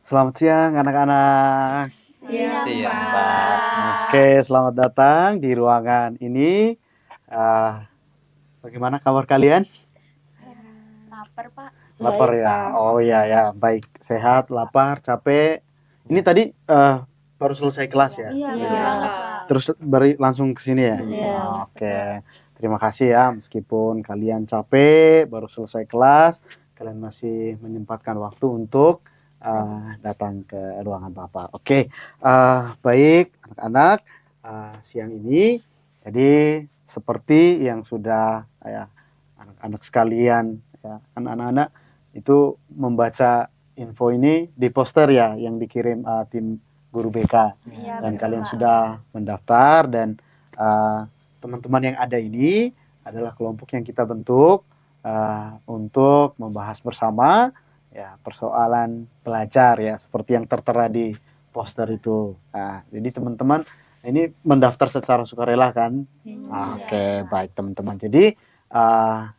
Selamat siang anak-anak. Siang, Siang, Pak. Oke, selamat datang di ruangan ini. Bagaimana kabar kalian? Lapar, Pak. Lapar Baik, ya? Pak. Oh iya ya, baik. Sehat, lapar, capek. Ini tadi baru selesai kelas ya? Iya, Iya. Pak. Terus langsung ke sini ya? Iya. Oke. Terima kasih ya, meskipun kalian capek, baru selesai kelas, kalian masih menyempatkan waktu untuk datang ke ruangan Bapak. Oke, baik anak-anak, siang ini, jadi seperti yang sudah ya, anak-anak sekalian, ya, anak-anak itu membaca info ini di poster ya, yang dikirim tim guru BK. Iya, Dan betul, kalian Pak. sudah mendaftar dan teman-teman yang ada ini adalah kelompok yang kita bentuk untuk membahas bersama ya persoalan belajar ya seperti yang tertera di poster itu. Nah, jadi teman-teman ini mendaftar secara sukarela kan? Oke, baik teman-teman. Jadi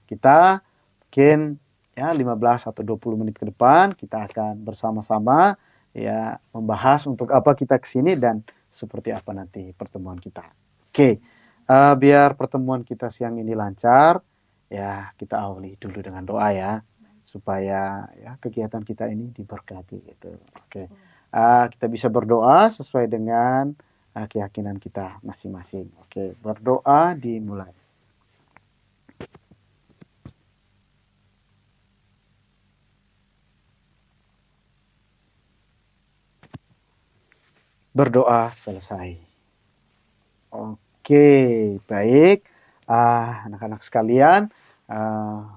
kita mungkin ya 15 atau 20 menit ke depan kita akan bersama-sama ya membahas untuk apa kita kesini dan seperti apa nanti pertemuan kita. Oke, biar pertemuan kita siang ini lancar, ya kita awali dulu dengan doa ya, supaya ya kegiatan kita ini diberkati gitu. Oke, kita bisa berdoa sesuai dengan keyakinan kita masing-masing. Oke, berdoa dimulai. Berdoa selesai. Oke, baik. Anak-anak sekalian,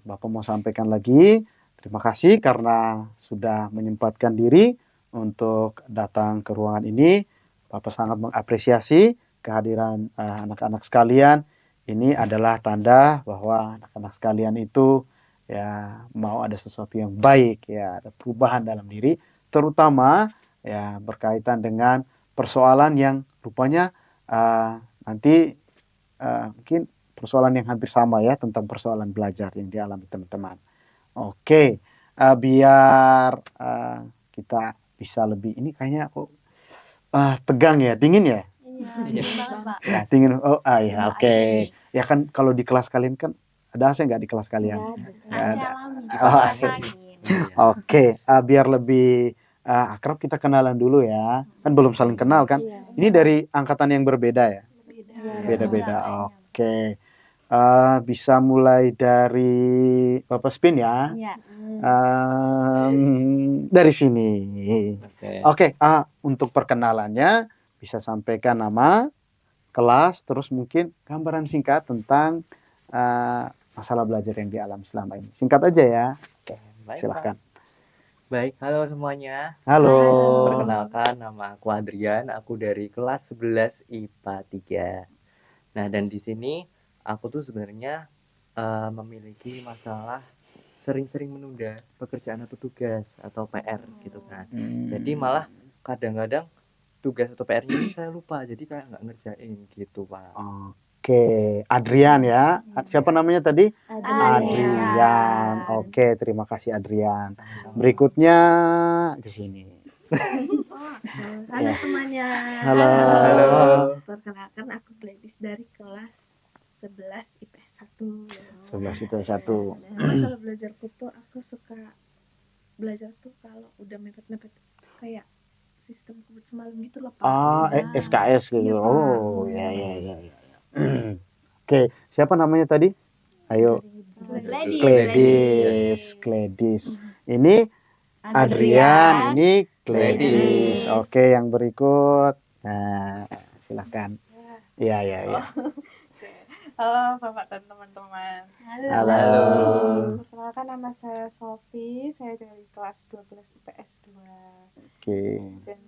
Bapak mau sampaikan lagi, terima kasih karena sudah menyempatkan diri untuk datang ke ruangan ini. Bapak sangat mengapresiasi kehadiran anak-anak sekalian. Ini adalah tanda bahwa anak-anak sekalian itu ya mau ada sesuatu yang baik, ya ada perubahan dalam diri, terutama ya berkaitan dengan persoalan yang rupanya nanti mungkin persoalan yang hampir sama ya tentang persoalan belajar yang dialami teman-teman. Oke, biar kita bisa lebih ini kayaknya kok tegang ya, dingin ya? Iya, banget, Pak. Ya, dingin. Oh, ya, oke. Ya kan kalau di kelas kalian kan ada AC nggak di kelas kalian? Nggak AC ada. alami. Oh, AC. Oke, biar lebih akrab kita kenalan dulu ya. Kan belum saling kenal kan? Ini dari angkatan yang berbeda ya? Beda-beda. Oke. Bisa mulai dari Bapak Spin ya. Iya. Dari sini. Oke. Oke, untuk perkenalannya bisa sampaikan nama, kelas, terus mungkin gambaran singkat tentang masalah belajar yang dialami selama ini. Singkat aja ya. Oke, Baik, silakan. Baik, halo semuanya. Halo. Perkenalkan, nama aku Adrian, aku dari kelas 11 IPA 3. Nah, dan di sini aku tuh sebenarnya memiliki masalah sering-sering menunda pekerjaan atau tugas atau PR gitu kan. Jadi malah kadang-kadang tugas atau PR-nya ini saya lupa, jadi kayak nggak ngerjain gitu, Pak. Oke, Adrian ya. Siapa namanya tadi? Adrian. Adrian. Oke, terima kasih Adrian. Berikutnya di sini. Halo Ya. semuanya. Halo. Halo. Perkenalkan aku Gladys dari kelas 11 IPS 1. 11 itu satu. Masalah belajarku tuh aku suka belajar tuh kalau udah mepet-mepet kayak sistem kebut semalam gitu loh, Pak. SKS gitu. Iya, Pak. Oh, ya. Oke, siapa namanya tadi? Ayo. Gladys. Ini Adrian, ini Gladys. Oke, yang berikut. Nah, silakan. Iya. Halo Bapak dan teman-teman. Halo. Perkenalkan nama saya Sofi, saya dari kelas 12 IPS 2. Oke. Dan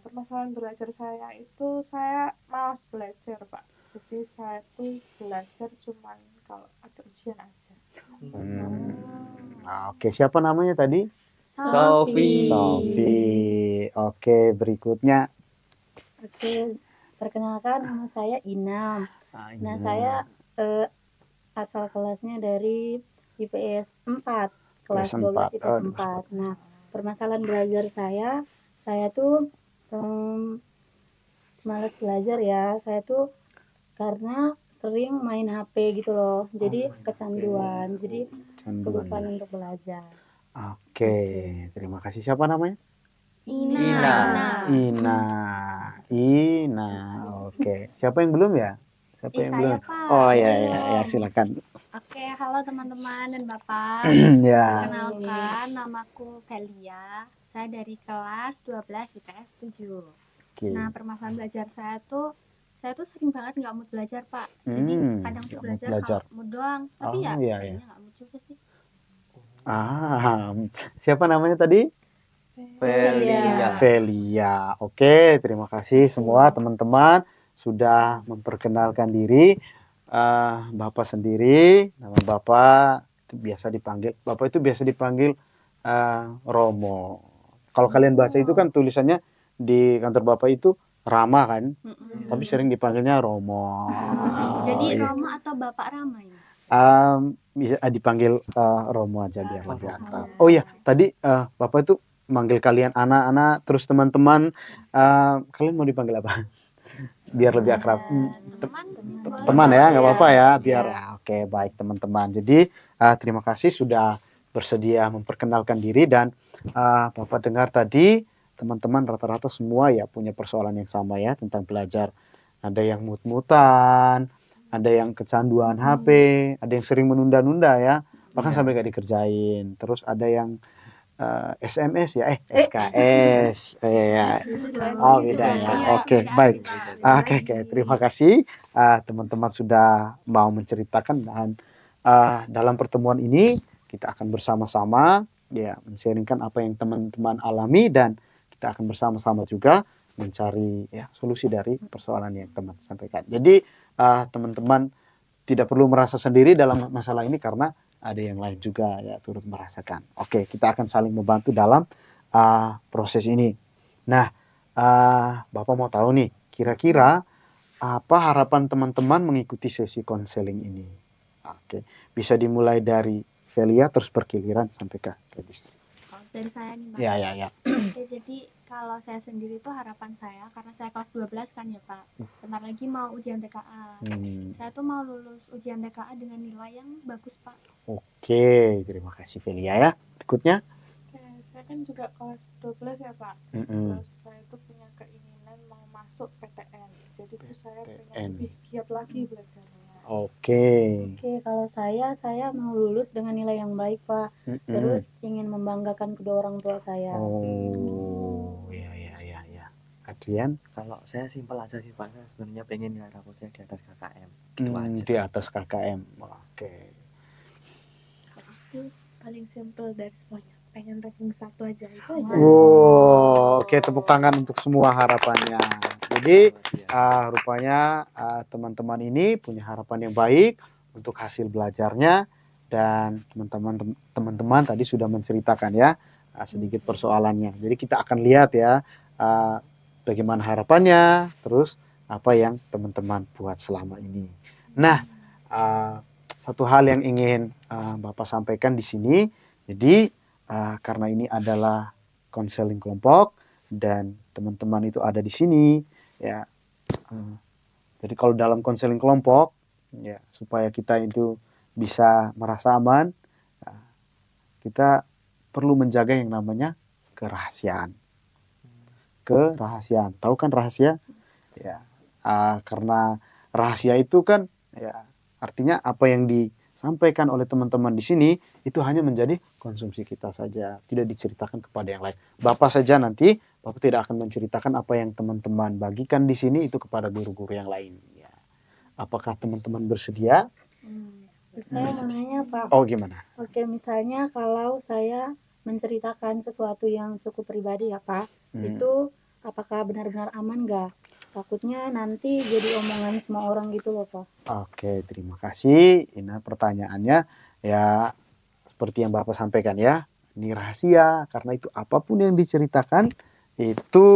permasalahan belajar saya itu saya malas belajar, Pak. Jadi saya tuh belajar cuman kalau ada ujian aja. Oke, siapa namanya tadi? Sofi. Oke, berikutnya. Oke, perkenalkan nama saya Inam. Nah, saya asal kelasnya dari IPS 4, kelas 12 IPS 4. Nah, permasalahan belajar saya saya tuh malas belajar ya. Saya tuh karena sering main HP gitu loh. Jadi kecanduan. Jadi Canduan. kelupaan untuk belajar. Oke, terima kasih. Siapa namanya? Ina. Ina. Ina. Oke. Siapa yang belum ya? Siapa yang belum? Pak. Oh ya, silakan. Oke, halo teman-teman dan Bapak. Ya. Kenalkan, namaku Velia. Saya dari kelas 12 IPS 7. Oke. Nah, permasalahan belajar saya tuh sering banget nggak mood belajar, Pak. Jadi kadang tuh nggak mood belajar belajar. kalau mood doang. Tapi Oh, ya iya, seringnya nggak mood juga sih. Siapa namanya tadi? Velia. Velia. Oke, terima kasih semua teman-teman sudah memperkenalkan diri. Bapak sendiri, nama Bapak itu biasa dipanggil Romo. Kalau kalian baca itu kan tulisannya di kantor Bapak itu Rama kan, tapi sering dipanggilnya Romo. Jadi Iya. Romo atau Bapak Rama ya? Bisa dipanggil Romo aja biar lebih akrab. Oh iya, tadi Bapak itu manggil kalian anak-anak, terus teman-teman, kalian mau dipanggil apa? Biar lebih akrab. Teman ya, nggak apa-apa ya, biar oke, baik teman-teman. Jadi terima kasih sudah bersedia memperkenalkan diri dan Bapak dengar tadi teman-teman rata-rata semua ya punya persoalan yang sama ya tentang belajar. Ada yang mut-mutan, ada yang kecanduan HP, ada yang sering menunda-nunda ya, bahkan sampai gak dikerjain. Terus ada yang SMS ya, SKS. Oh beda ya. Oke, baik. Oke, terima kasih teman-teman sudah mau menceritakan dan dalam pertemuan ini kita akan bersama-sama ya men-sharingkan apa yang teman-teman alami dan kita akan bersama-sama juga mencari ya solusi dari persoalan yang teman sampaikan. Jadi teman-teman tidak perlu merasa sendiri dalam masalah ini karena ada yang lain juga ya turut merasakan. Oke, kita akan saling membantu dalam proses ini. Nah, Bapak mau tahu nih, kira-kira apa harapan teman-teman mengikuti sesi konseling ini? Oke, bisa dimulai dari Velia terus bergiliran sampai ke Gadis. Dari saya nih, Pak. Ya. Oke, jadi kalau saya sendiri tuh harapan saya, karena saya kelas 12 kan ya Pak, bentar lagi mau ujian TKA. Saya tuh mau lulus ujian TKA dengan nilai yang bagus Pak. Oke, terima kasih Velia ya. Berikutnya. Oke, saya kan juga kelas 12 ya Pak. Terus saya tuh punya keinginan mau masuk PTN. Jadi tuh saya pengen lebih giat lagi belajarnya. Oke, kalau saya mau lulus dengan nilai yang baik Pak. Terus ingin membanggakan kedua orang tua saya. Oh, ya. Adrian, Kalau saya simpel aja sih Pak, saya sebenarnya pengen nilai rapor saya di atas KKM. Gitu aja. di atas KKM. Oke. Aku paling simple dari semuanya, pengen ranking 1 aja itu aja. Wow, oke, tepuk tangan untuk semua harapannya. Jadi rupanya teman-teman ini punya harapan yang baik untuk hasil belajarnya dan teman-teman tadi sudah menceritakan ya sedikit persoalannya. Jadi kita akan lihat ya bagaimana harapannya, terus apa yang teman-teman buat selama ini. Nah, satu hal yang ingin Bapak sampaikan di sini, jadi karena ini adalah konseling kelompok dan teman-teman itu ada di sini, ya. Jadi kalau dalam konseling kelompok, ya supaya kita itu bisa merasa aman, kita perlu menjaga yang namanya kerahasiaan. Tahu kan rahasia? Ya, karena rahasia itu kan, ya artinya apa yang disampaikan oleh teman-teman di sini itu hanya menjadi konsumsi kita saja, tidak diceritakan kepada yang lain. Bapak saja nanti, Bapak tidak akan menceritakan apa yang teman-teman bagikan di sini itu kepada guru-guru yang lain. Ya. Apakah teman-teman bersedia? Saya mau nanya Pak. Oh gimana? Oke, misalnya kalau saya menceritakan sesuatu yang cukup pribadi ya Pak, itu apakah benar-benar aman nggak? Takutnya nanti jadi omongan semua orang gitu loh Pak. Oke, terima kasih. Ini pertanyaannya ya seperti yang Bapak sampaikan ya, ini rahasia karena itu apapun yang diceritakan itu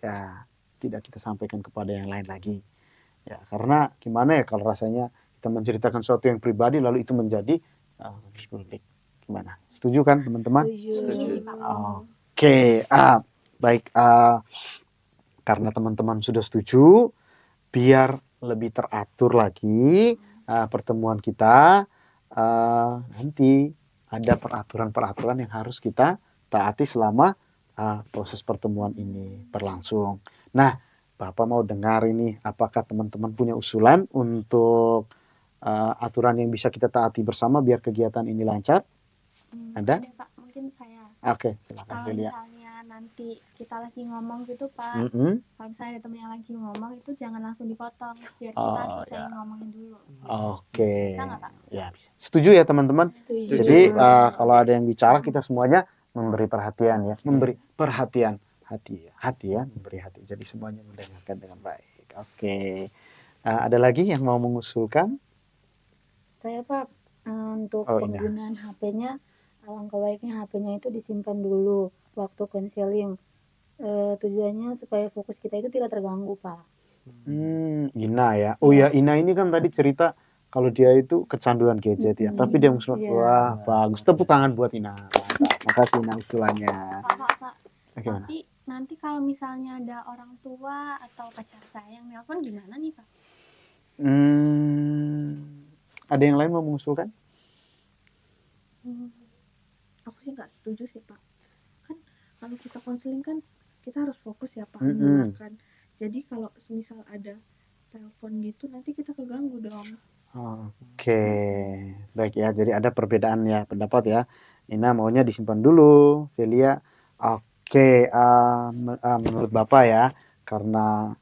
ya tidak kita sampaikan kepada yang lain lagi. Ya, karena gimana ya kalau rasanya kita menceritakan sesuatu yang pribadi lalu itu menjadi publik. Gimana? Setuju kan teman-teman? Setuju. Oke, Baik, karena teman-teman sudah setuju, biar lebih teratur lagi pertemuan kita, nanti ada peraturan-peraturan yang harus kita taati selama proses pertemuan ini berlangsung. Nah, Bapak mau dengar ini, apakah teman-teman punya usulan untuk aturan yang bisa kita taati bersama biar kegiatan ini lancar? Ada? Pak, mungkin saya. Oke, silakan Kalau Delia. misalnya nanti kita lagi ngomong gitu Pak, Mm-mm. kalau misalnya ada temen yang lagi ngomong itu jangan langsung dipotong, biar kita Oh, selesai ya. ngomongin dulu. Oke. Bisa nggak Pak? Ya, bisa. Setuju ya teman-teman? Setuju. Jadi kalau ada yang bicara kita semuanya memberi perhatian ya, memberi perhatian hati ya, memberi hati. Jadi semuanya mendengarkan dengan baik. Oke. Ada lagi yang mau mengusulkan? Saya Pak, untuk Oh, ini. penggunaan HP-nya, alangkah baiknya HP-nya itu disimpan dulu waktu konseling. Tujuannya supaya fokus kita itu tidak terganggu Pak. Ina ya. Oh ya, Ina ini kan tadi cerita kalau dia itu kecanduan gadget ya. Tapi dia usul, Iya. wah bagus. Tepuk tangan buat Ina. Mantap. Makasih Ina usulannya. Pak, Gimana? tapi nanti kalau misalnya ada orang tua atau pacar saya yang nelpon gimana nih Pak? Ada yang lain mau mengusulkan? Aku sih nggak setuju sih Pak. Kan kalau kita konseling kan kita harus fokus ya Pak Mm-mm. mendengarkan. Jadi kalau misal ada telepon gitu nanti kita keganggu dong. Oke, baik ya. Jadi ada perbedaan ya pendapat ya. Ina maunya disimpan dulu, Velia. Oke, menurut Bapak ya, karena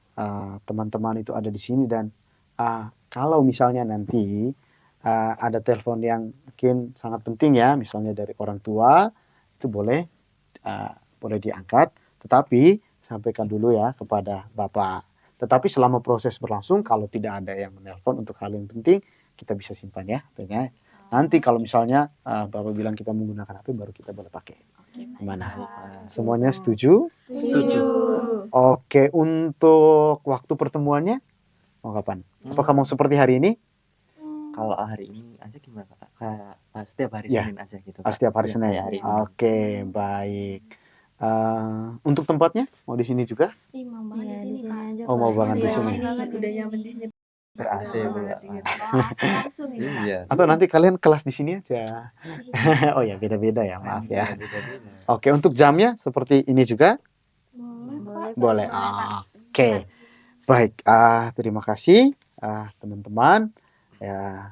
teman-teman itu ada di sini dan kalau misalnya nanti ada telepon yang mungkin sangat penting ya, misalnya dari orang tua, itu boleh diangkat, tetapi sampaikan dulu ya kepada Bapak. Tetapi selama proses berlangsung, kalau tidak ada yang menelpon untuk hal yang penting, kita bisa simpan ya HP-nya. Nanti kalau misalnya Bapak bilang kita menggunakan HP, baru kita boleh pakai. Gimana? Semuanya setuju? Setuju. Oke, untuk waktu pertemuannya mau kapan? Apakah mau seperti hari ini? Kalau hari ini aja gimana Kak? Kayak setiap hari Ya. Senin aja gitu. Setiap hari Ya, Senin. kayak hari ini. Oke, baik. Untuk tempatnya mau di sini juga? Ih, mau banget Iya, di di sini sini Pak. aja Oh, mau Pak. banget di Iya. sini. Udah nyaman di sini. Ber-AC pula. Langsung ini Pak. Iya. Atau nanti kalian kelas di sini aja? Oh ya, beda-beda ya, maaf ya. Iya, beda-beda. Oke, untuk jamnya seperti ini juga? Boleh Pak. Boleh. Pak. Oke. Baik, terima kasih teman-teman. Ya,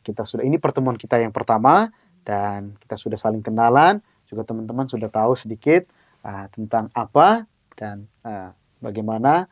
kita sudah ini pertemuan kita yang pertama dan kita sudah saling kenalan, juga teman-teman sudah tahu sedikit tentang apa dan bagaimana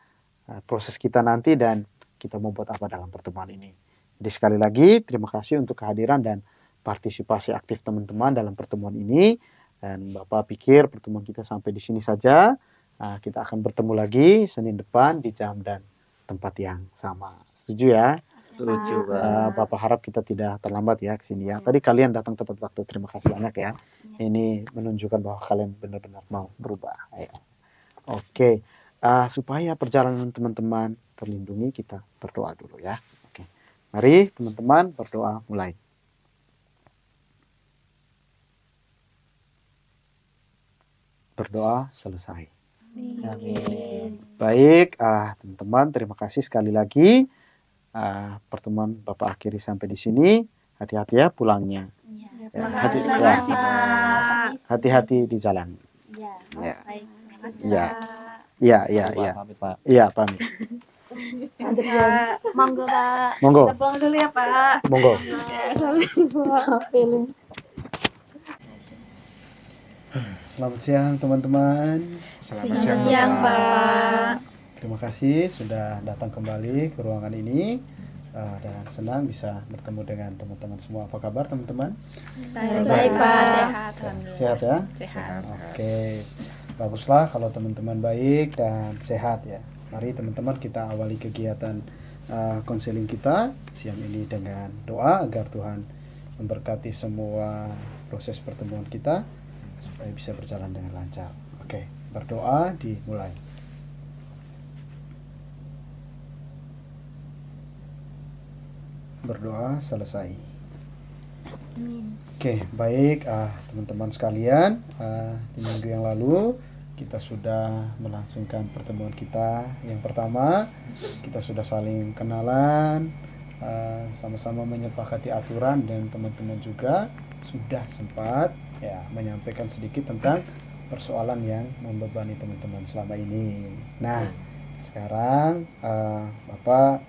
proses kita nanti dan kita mau buat apa dalam pertemuan ini. Jadi sekali lagi terima kasih untuk kehadiran dan partisipasi aktif teman-teman dalam pertemuan ini. Dan Bapak pikir pertemuan kita sampai di sini saja. Kita akan bertemu lagi Senin depan di jam dan tempat yang sama. Setuju ya? Setuju Pak. Bapak harap kita tidak terlambat ya ke sini ya. Tadi kalian datang tepat waktu. Terima kasih banyak ya. Ini menunjukkan bahwa kalian benar-benar mau berubah. Ya. Oke. Supaya perjalanan teman-teman terlindungi, kita berdoa dulu ya. Oke. Mari teman-teman berdoa mulai. Berdoa selesai. Amin. Baik, teman-teman, terima kasih sekali lagi. Pertemuan Bapak akhiri sampai di sini. Hati-hati ya pulangnya. Ya, Terima kasih Pak. hati-hati di jalan. Iya. Ya. Baik. Terima kasih Ya. Pak. Iya. Pamit Pak. Iya, pamit. Monggo Pak. Monggo, Kita pulang dulu ya Pak. monggo. Selamat siang teman-teman. Selamat siang Pak. Terima kasih sudah datang kembali ke ruangan ini dan senang bisa bertemu dengan teman-teman semua. Apa kabar teman-teman? Baik Pak. Sehat. Sehat ya? Sehat. Oke, baguslah kalau teman-teman baik dan sehat ya. Mari teman-teman kita awali kegiatan konseling kita siang ini dengan doa agar Tuhan memberkati semua proses pertemuan kita supaya bisa berjalan dengan lancar. Oke, berdoa dimulai. Berdoa selesai. Oke, Oke, baik teman-teman sekalian, di minggu yang lalu kita sudah melangsungkan pertemuan kita yang pertama. Kita sudah saling kenalan, sama-sama menyepakati aturan, dan teman-teman juga sudah sempat ya menyampaikan sedikit tentang persoalan yang membebani teman-teman selama ini. Nah, sekarang Bapak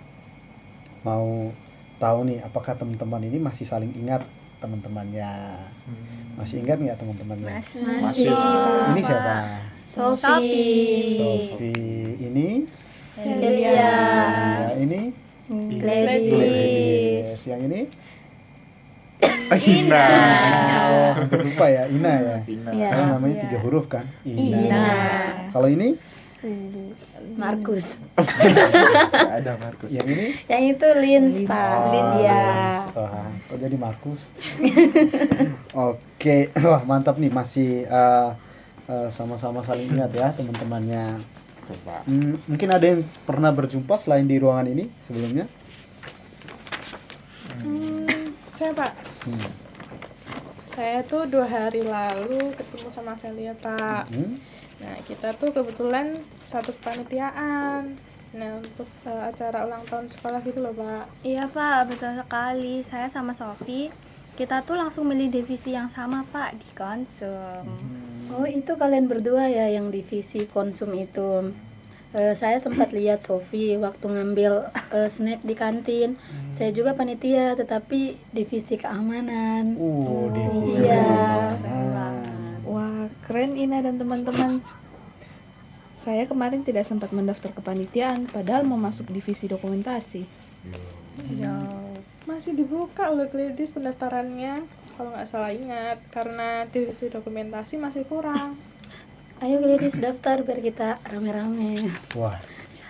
mau tahu nih, apakah teman-teman ini masih saling ingat teman-temannya? Masih ingat nggak teman-temannya? Masih. Ini siapa? Sofi, Sofi. Ini Delia, ya, ini Gladys, Gladys. Yang ini Ina. Oh, hampir lupa ya, Ina ya. Iya. Karena namanya 3 huruf kan? Ina, Kalau ini Markus. Nggak ada Markus. yang ini Yang itu Lins, Pak. Lydia. Wah, kok jadi Markus? Oke, wah mantap nih, masih sama-sama saling ingat ya teman-temannya. Coba. Mungkin ada yang pernah berjumpa selain di ruangan ini sebelumnya? Saya Pak, Hmm. saya tuh 2 hari lalu ketemu sama Velia Pak. Hmm. Nah kita tuh kebetulan satu kepanitiaan. Nah untuk acara ulang tahun sekolah gitu loh Pak. Iya Pak, betul sekali. Saya sama Sofi, kita tuh langsung milih divisi yang sama Pak, di konsum. Oh, itu kalian berdua ya yang divisi konsum itu. Saya sempat lihat Sofi waktu ngambil snack di kantin. Saya juga panitia, tetapi divisi keamanan. Divisi Iya. keamanan. Wah, keren Ina dan teman-teman. Saya kemarin tidak sempat mendaftar kepanitiaan, padahal mau masuk divisi dokumentasi. Masih dibuka oleh Gladys pendaftarannya. Kalau nggak salah ingat, karena divisi dokumentasi masih kurang. Ayo Gladys daftar biar kita rame-rame. Wah,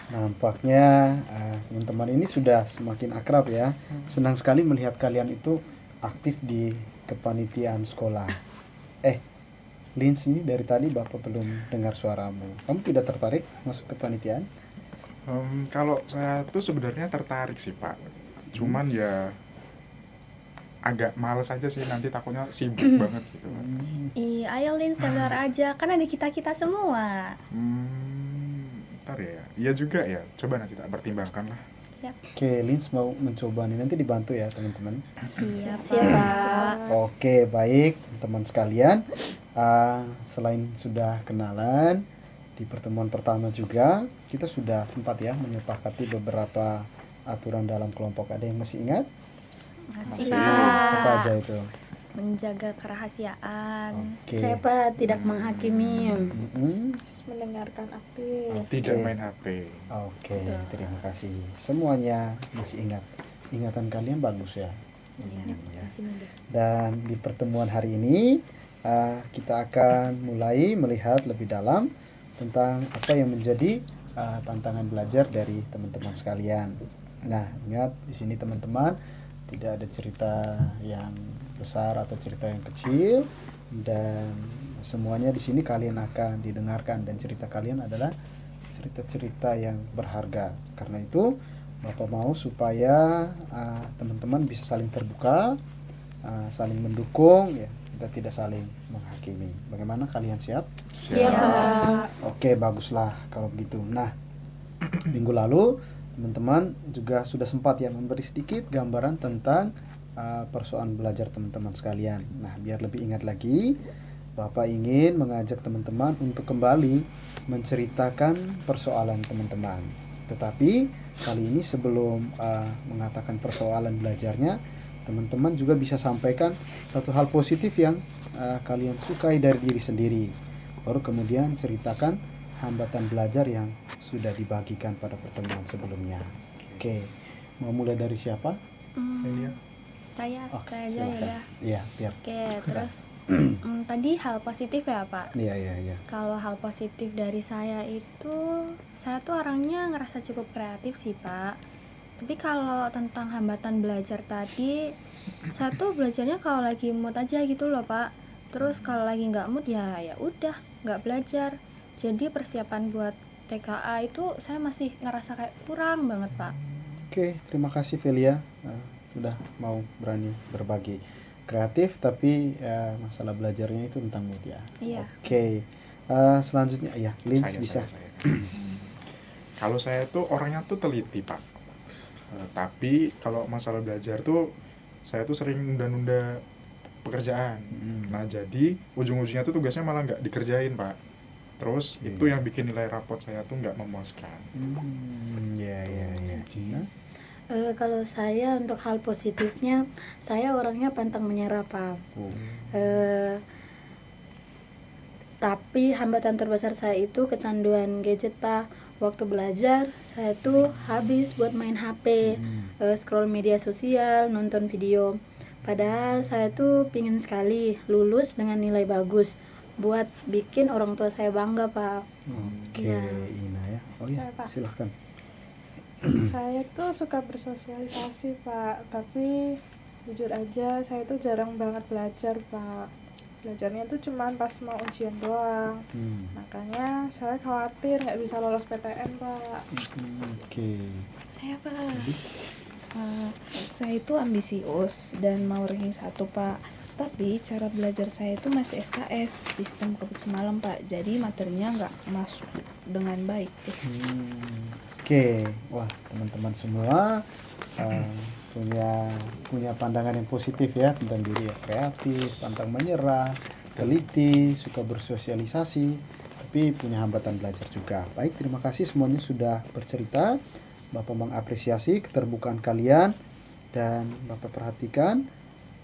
nampaknya teman-teman ini sudah semakin akrab ya. Senang sekali melihat kalian itu aktif di kepanitiaan sekolah. Lins, ini dari tadi Bapak belum dengar suaramu. Kamu tidak tertarik masuk kepanitiaan? Kalau saya tuh sebenarnya tertarik sih Pak. Cuman ya agak males aja sih, nanti takutnya sibuk banget gitu. Iya, ayo Lin, daftar aja, kan ada kita-kita semua. Ntar ya. Iya juga ya. Coba nanti tak pertimbangkan lah. Oke, Lins mau mencoba nih, nanti dibantu ya teman-teman. Siap, Siapa? Oke, baik teman sekalian. Selain sudah kenalan di pertemuan pertama juga, kita sudah sempat ya menyepakati beberapa aturan dalam kelompok. Ada yang masih ingat? Masih. Apa aja itu? Menjaga kerahasiaan. Oke. Siapa tidak menghakimi? Mm-mm. Mendengarkan aktif. Tidak Oke. main HP. Oke, terima kasih. Semuanya masih ingat. Ingatan kalian bagus ya. Ya. Dan di pertemuan hari ini kita akan mulai melihat lebih dalam tentang apa yang menjadi tantangan belajar dari teman-teman sekalian. Nah, ingat di sini teman-teman, tidak ada cerita yang besar atau cerita yang kecil, dan semuanya di sini kalian akan didengarkan, dan cerita kalian adalah cerita-cerita yang berharga. Karena itu Bapak mau supaya teman-teman bisa saling terbuka, saling mendukung ya. Kita tidak saling menghakimi. Bagaimana, kalian siap? Siapa? Oke, baguslah kalau begitu. Nah, minggu lalu teman-teman juga sudah sempat ya memberi sedikit gambaran tentang persoalan belajar teman-teman sekalian. Nah, biar lebih ingat lagi, Bapak ingin mengajak teman-teman untuk kembali menceritakan persoalan teman-teman. Tetapi kali ini sebelum mengatakan persoalan belajarnya, teman-teman juga bisa sampaikan satu hal positif yang kalian sukai dari diri sendiri. Baru kemudian ceritakan hambatan belajar yang sudah dibagikan pada pertemuan sebelumnya. Oke, mau mulai dari siapa? Saya Oke, aja ya silakan. udah. Iya, biar. Oke, terus tadi hal positif ya Pak. Iya. Kalau hal positif dari saya itu, saya tuh orangnya ngerasa cukup kreatif sih Pak. Tapi kalau tentang hambatan belajar tadi, saya tuh belajarnya kalau lagi mood aja gitu loh Pak. Terus kalau lagi nggak mood ya udah nggak belajar. Jadi persiapan buat TKA itu saya masih ngerasa kayak kurang banget Pak. Oke, terima kasih Velia sudah mau berani berbagi. kreatif tapi masalah belajarnya itu tentang mood ya. Iya. Oke. Selanjutnya ya, Lins bisa. Saya. Kalau saya tuh orangnya tuh teliti, Pak. Tapi kalau masalah belajar tuh saya tuh sering nunda-nunda pekerjaan. Nah, jadi ujung-ujungnya tuh tugasnya malah nggak dikerjain, Pak. Terus itu yang bikin nilai raport saya tuh nggak memuaskan. Ya. Kalau saya untuk hal positifnya, saya orangnya pantang menyerah, Pak. Tapi hambatan terbesar saya itu kecanduan gadget, Pak. Waktu belajar, saya tuh habis buat main HP, scroll media sosial, nonton video. Padahal saya tuh pingin sekali lulus dengan nilai bagus, buat bikin orang tua saya bangga, Pak. Oke, Iya. Ina ya. Oh iya, Saya, Pak. silahkan. Saya tuh suka bersosialisasi, Pak, tapi jujur aja saya tuh jarang banget belajar, Pak. Belajarnya tuh cuman pas mau ujian doang. Makanya saya khawatir nggak bisa lolos PTN, Pak. Oke. Saya Pak, saya itu ambisius dan mau ranking 1, Pak. Tapi cara belajar saya itu masih SKS, sistem kebut semalam, Pak. Jadi materinya nggak masuk dengan baik. Oke, wah teman-teman semua punya pandangan yang positif ya tentang diri ya, kreatif, pantang menyerah, teliti, suka bersosialisasi, tapi punya hambatan belajar juga. Baik, terima kasih semuanya sudah bercerita. Bapak mengapresiasi keterbukaan kalian dan Bapak perhatikan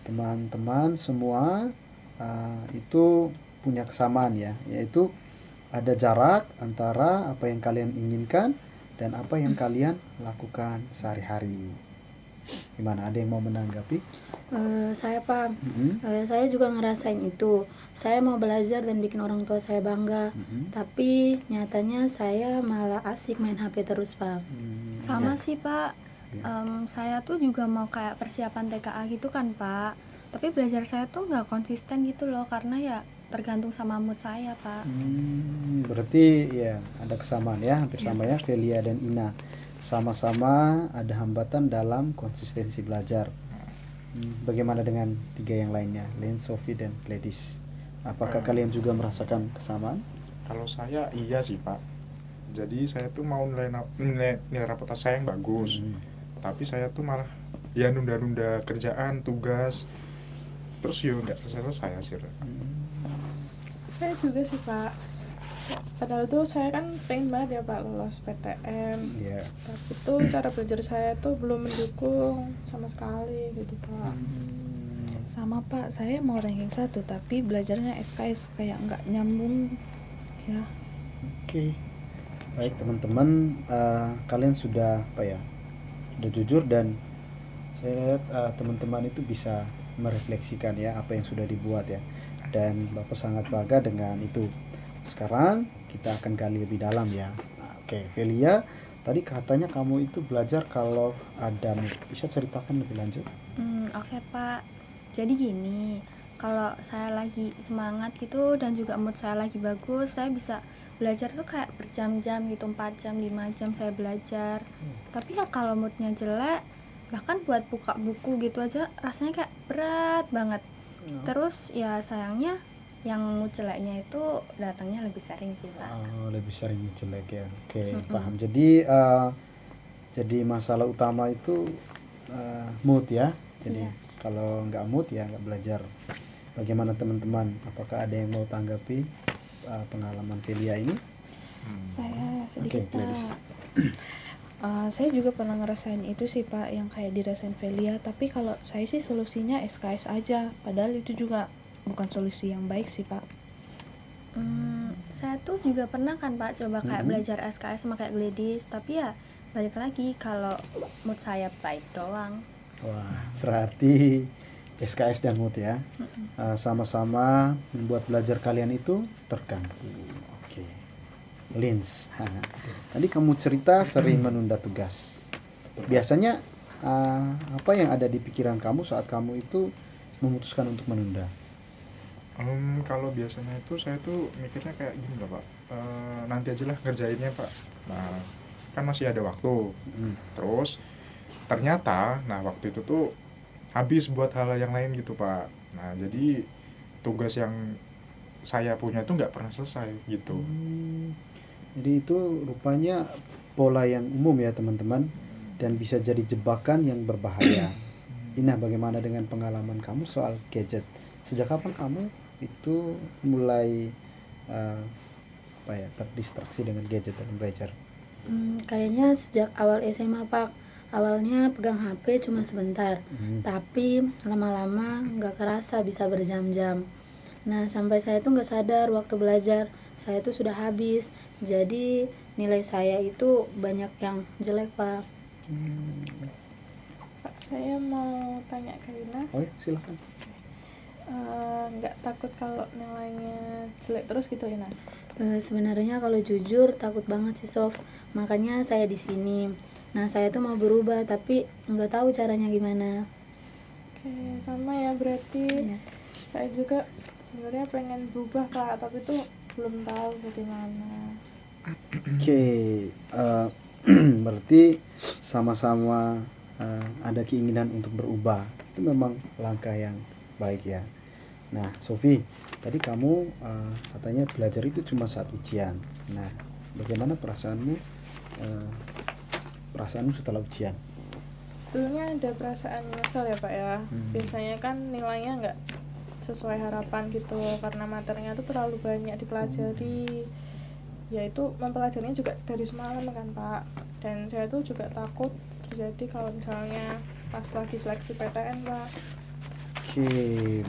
teman-teman semua itu punya kesamaan ya, yaitu ada jarak antara apa yang kalian inginkan dan apa yang kalian lakukan sehari-hari. Gimana, ada yang mau menanggapi? Saya, Pak, saya juga ngerasain itu. Saya mau belajar dan bikin orang tua saya bangga, tapi nyatanya saya malah asik main HP terus, Pak. Sama sih, Pak. Saya tuh juga mau kayak persiapan TKA gitu kan, Pak. Tapi belajar saya tuh nggak konsisten gitu loh, karena ya tergantung sama mood saya, Pak. Berarti ya ada kesamaan ya, hampir sama ya, Velia dan Ina. Sama-sama ada hambatan dalam konsistensi belajar. Bagaimana dengan tiga yang lainnya, Len, Sophie, dan Gladys? Apakah kalian juga merasakan kesamaan? Kalau saya iya sih, Pak. Jadi saya tuh mau nilai raport saya yang bagus. Tapi saya tuh malah ya nunda-nunda kerjaan, tugas. Terus yo nggak selesai hasilnya. Saya juga sih, Pak. Padahal tuh saya kan pengen banget ya, Pak, lolos PTN. Iya. Tapi tuh cara belajar saya tuh belum mendukung sama sekali gitu, Pak. Sama, Pak, saya mau ranking 1 tapi belajarnya SKS kayak nggak nyambung ya. Oke. Baik teman-teman, kalian sudah sudah jujur dan saya lihat teman-teman itu bisa merefleksikan ya apa yang sudah dibuat ya, dan Bapak sangat bangga dengan itu. Sekarang kita akan gali lebih dalam ya. Oke, Velia, tadi katanya kamu itu belajar kalau ada mood. Bisa ceritakan lebih lanjut? Oke, Pak. Jadi gini, kalau saya lagi semangat gitu dan juga mood saya lagi bagus, saya bisa belajar tuh kayak berjam-jam gitu, 4 jam, 5 jam saya belajar. Tapi ya kalau moodnya jelek, bahkan buat buka buku gitu aja rasanya kayak berat banget. Terus ya sayangnya yang mood jeleknya itu datangnya lebih sering sih, Pak. Lebih sering jelek ya. Oke, paham. Jadi masalah utama itu mood ya. Jadi kalau nggak mood ya nggak belajar. Bagaimana teman-teman? Apakah ada yang mau tanggapi pengalaman Velia ini? Saya Oke, sedikit, Gladys. Pak. Saya juga pernah ngerasain itu sih, Pak, yang kayak dirasain Velia. Tapi kalau saya sih solusinya SKS aja. Padahal itu juga bukan solusi yang baik sih, Pak. Saya tuh juga pernah kan, Pak, coba kayak belajar SKS sama kayak Gladys. Tapi ya balik lagi kalau mood saya baik doang. Wah, berarti SKS dan mood ya, sama-sama membuat belajar kalian itu terganggu. Oke, Lins, tadi kamu cerita sering menunda tugas. Biasanya apa yang ada di pikiran kamu saat kamu itu memutuskan untuk menunda? Kalau biasanya itu saya tuh mikirnya kayak gini loh, Pak. Nanti aja lah ngerjainnya, Pak. Nah, kan masih ada waktu. Terus ternyata, nah waktu itu tuh habis buat hal yang lain gitu Pak. Nah jadi tugas yang saya punya itu nggak pernah selesai gitu. Jadi itu rupanya pola yang umum ya teman-teman, dan bisa jadi jebakan yang berbahaya. Ina, bagaimana dengan pengalaman kamu soal gadget? Sejak kapan kamu itu mulai terdistraksi dengan gadget dalam belajar? Kayaknya sejak awal SMA Pak. Awalnya pegang HP cuma sebentar, tapi lama-lama nggak kerasa bisa berjam-jam. Nah, sampai saya tuh nggak sadar waktu belajar, saya tuh sudah habis. Jadi nilai saya itu banyak yang jelek Pak. Pak, saya mau tanya ke Ina, Oh ya, silahkan. nggak takut kalau nilainya jelek terus gitu Ina? Sebenarnya kalau jujur takut banget sih Sof. Makanya saya di sini. Nah, saya tuh mau berubah tapi nggak tahu caranya gimana. Oke, sama ya berarti. Iya. Saya juga sebenarnya pengen berubah Pak, tapi tuh belum tahu bagaimana. Oke, berarti sama-sama ada keinginan untuk berubah. Itu memang langkah yang baik ya. Nah, Sofi, tadi kamu katanya belajar itu cuma saat ujian. Nah, bagaimana perasaanmu setelah ujian? Sebetulnya ada perasaan menyesal ya Pak ya. Biasanya kan nilainya nggak sesuai harapan gitu, karena materinya tuh terlalu banyak dipelajari. Yaitu mempelajarinya juga dari semalam kan Pak. Dan saya tuh juga takut terjadi kalau misalnya pas lagi seleksi PTN Pak. Oke,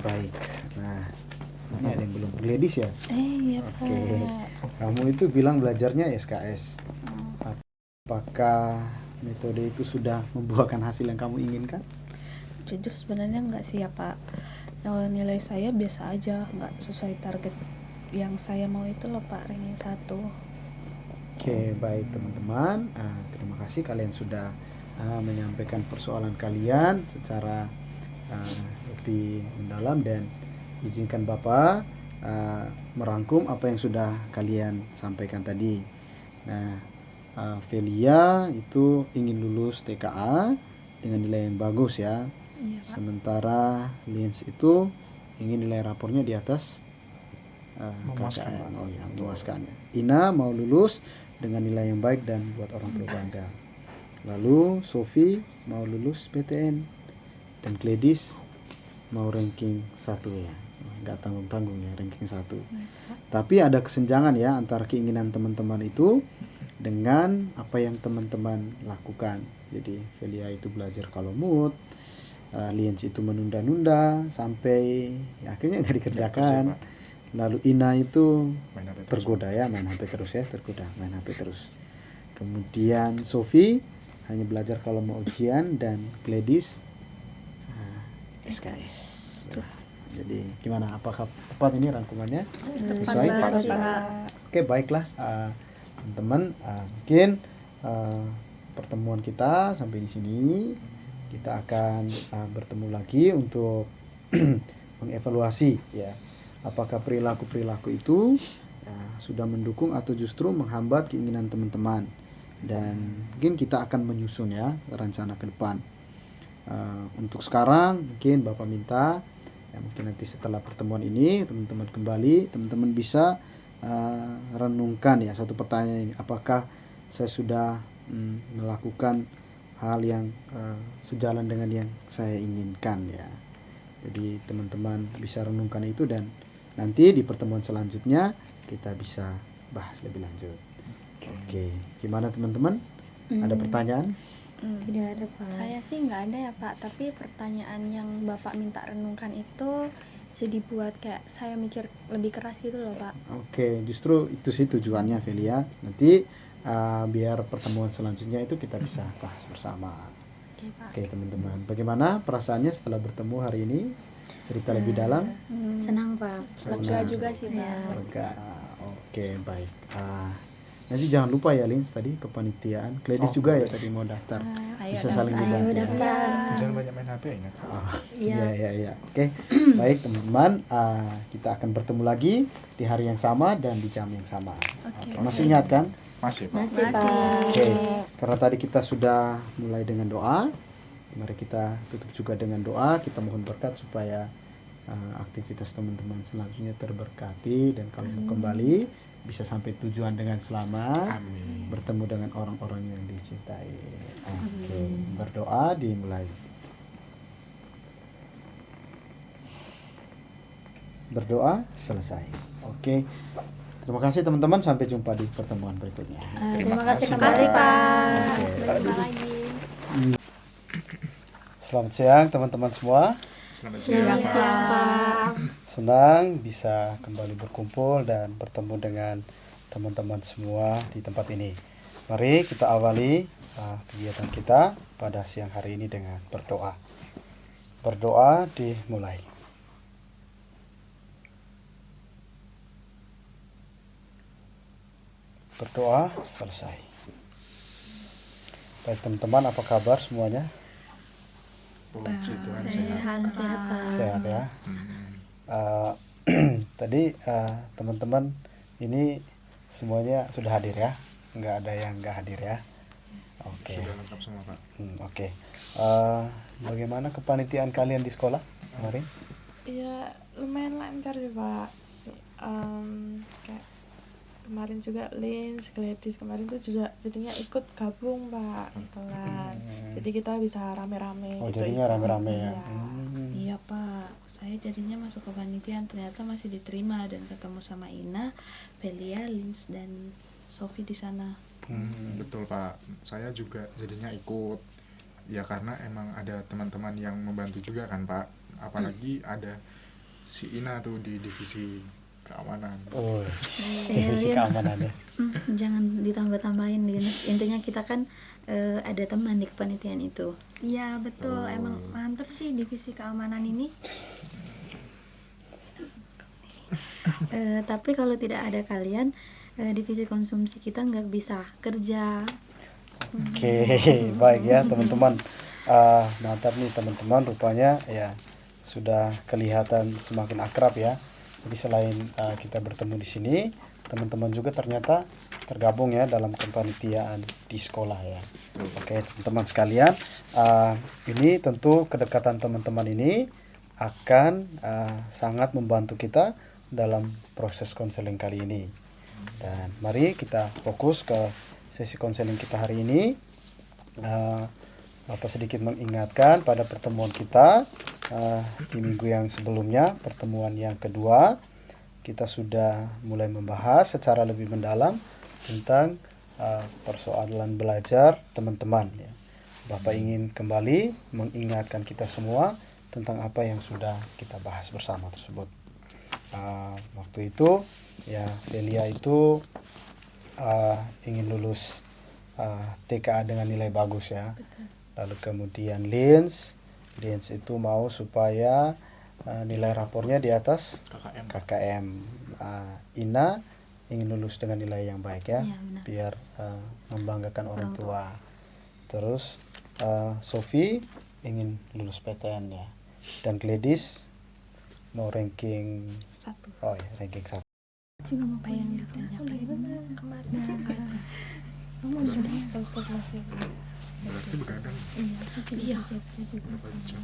baik. Nah, ini ada yang belum Gladys ya? Iya Oke. Kamu itu bilang belajarnya SKS. Apakah metode itu sudah membuahkan hasil yang kamu inginkan? Jujur sebenarnya nggak sih ya Pak. Nilai saya biasa aja, nggak sesuai target yang saya mau itu loh Pak, ranking 1. Oke, baik teman-teman. Terima kasih kalian sudah menyampaikan persoalan kalian secara lebih mendalam, dan izinkan Bapak merangkum apa yang sudah kalian sampaikan tadi. Nah, Velia itu ingin lulus TKA dengan nilai yang bagus ya. Iya Pak. Sementara Liens itu ingin nilai rapornya di atas Memuaskan, KKN. Pak. Oh ya, memuaskan ya. Ina mau lulus dengan nilai yang baik dan buat orang tua bangga. Lalu Sofi mau lulus PTN, dan Gladys mau ranking 1 ya. Nggak tanggung-tanggung ya, ranking 1. Tapi ada kesenjangan ya antara keinginan teman-teman itu dengan apa yang teman-teman lakukan. Jadi Velia itu belajar kalau mood, Liens itu menunda-nunda sampai ya, akhirnya nggak dikerjakan. Lalu Ina itu Main HP terus, tergoda ya, main HP terus ya, tergoda main HP terus. Kemudian Sofi hanya belajar kalau mau ujian, dan Gladys SKS. Jadi gimana, apakah tepat ini rangkumannya? Sesuai? Oke, baiklah teman-teman, mungkin pertemuan kita sampai di sini. Kita akan bertemu lagi untuk mengevaluasi ya, apakah perilaku-perilaku itu sudah mendukung atau justru menghambat keinginan teman-teman. Dan mungkin kita akan menyusun ya rencana ke depan. Untuk sekarang mungkin Bapak minta ya, mungkin nanti setelah pertemuan ini teman-teman kembali, teman-teman bisa renungkan ya satu pertanyaan ini, apakah saya sudah melakukan hal yang sejalan dengan yang saya inginkan ya. Jadi teman-teman bisa renungkan itu, dan nanti di pertemuan selanjutnya kita bisa bahas lebih lanjut. Oke, gimana teman-teman? Ada pertanyaan? Tidak ada Pak. Saya sih nggak ada ya Pak, tapi pertanyaan yang Bapak minta renungkan itu jadi buat kayak saya mikir lebih keras gitu loh Pak. Oke, justru itu sih tujuannya Velia. Nanti biar pertemuan selanjutnya itu kita bisa bahas bersama. Oke Pak. Oke teman-teman, bagaimana perasaannya setelah bertemu hari ini? Cerita lebih dalam? Senang Pak. Lega juga sih Pak. Ya. Lega. Oke, baik. Nanti jangan lupa ya Lins tadi kepanitiaan. Gladys juga ya tadi mau daftar. Ayo Bisa saling Ayo dibantu. daftar. Jangan banyak main HP ya. Iya. Oke, baik teman-teman. Kita akan bertemu lagi di hari yang sama dan di jam yang sama. Oke. Masih ingat kan? Masih Pak. Masih Pak. Oke, karena tadi kita sudah mulai dengan doa, Mari kita tutup juga dengan doa. Kita mohon berkat supaya aktivitas teman-teman selanjutnya terberkati, dan kalau mau kembali bisa sampai tujuan dengan selamat, Amin. bertemu dengan orang-orang yang dicintai. Oke, berdoa dimulai. Berdoa selesai. Oke. Terima kasih teman-teman, sampai jumpa di pertemuan berikutnya. Terima kasih kasih, kembali Pak. Pak. Sampai jumpa lagi. Selamat siang teman-teman semua. Selamat Selamat Pak. siang Pak. Senang bisa kembali berkumpul dan bertemu dengan teman-teman semua di tempat ini. Mari kita awali kegiatan kita pada siang hari ini dengan berdoa. Berdoa dimulai. Berdoa selesai. Baik teman-teman, apa kabar semuanya? Puji Tuhan sehat. Sehat Pak. Sehat ya. Hmm. Tadi teman-teman ini semuanya sudah hadir ya, nggak ada yang nggak hadir ya. Oke. Sudah lengkap semua Pak. Oke. Bagaimana kepanitiaan kalian di sekolah kemarin? Iya, lumayan lancar sih Pak. Kayak kemarin juga Lins, Gladys kemarin tuh juga jadinya ikut gabung Pak ikelan. Jadi kita bisa rame-rame Oh, gitu. jadinya ikut. rame-rame ya. Iya. Iya Pak, saya jadinya masuk ke panitiaan, ternyata masih diterima dan ketemu sama Ina, Velia, Lins, dan Sofi di sana. Betul Pak, saya juga jadinya ikut ya karena emang ada teman-teman yang membantu juga kan Pak, apalagi ada si Ina tuh di divisi keamanan. Oh, Lins. divisi keamanan ya. Jangan ditambah-tambahin Lins. Intinya kita kan ada teman di kepanitiaan itu. Iya betul, emang mantep sih divisi keamanan ini. Tapi kalau tidak ada kalian, divisi konsumsi kita nggak bisa kerja. Oke, baik ya teman-teman. Mantap nih teman-teman, rupanya ya sudah kelihatan semakin akrab ya. Jadi selain kita bertemu di sini, teman-teman juga ternyata tergabung ya dalam kepanitiaan di sekolah ya. Oke teman-teman sekalian, ini tentu kedekatan teman-teman ini akan sangat membantu kita dalam proses konseling kali ini. Dan mari kita fokus ke sesi konseling kita hari ini. Bapak sedikit mengingatkan pada pertemuan kita di minggu yang sebelumnya, pertemuan yang kedua, kita sudah mulai membahas secara lebih mendalam tentang persoalan belajar teman-teman ya. Bapak ingin kembali mengingatkan kita semua tentang apa yang sudah kita bahas bersama tersebut. Waktu itu ya Velia itu ingin lulus TKA dengan nilai bagus ya. Lalu kemudian Lins itu mau supaya nilai rapornya di atas KKM. Ina ingin lulus dengan nilai yang baik ya, Iya, benar. biar membanggakan orang tua. Terus Sofi ingin lulus PTN ya, dan Gladys mau ranking 1. oh ya ranking 1. Apa yang ditanyakan kemarin? Berarti begadang Iya, berapa jam?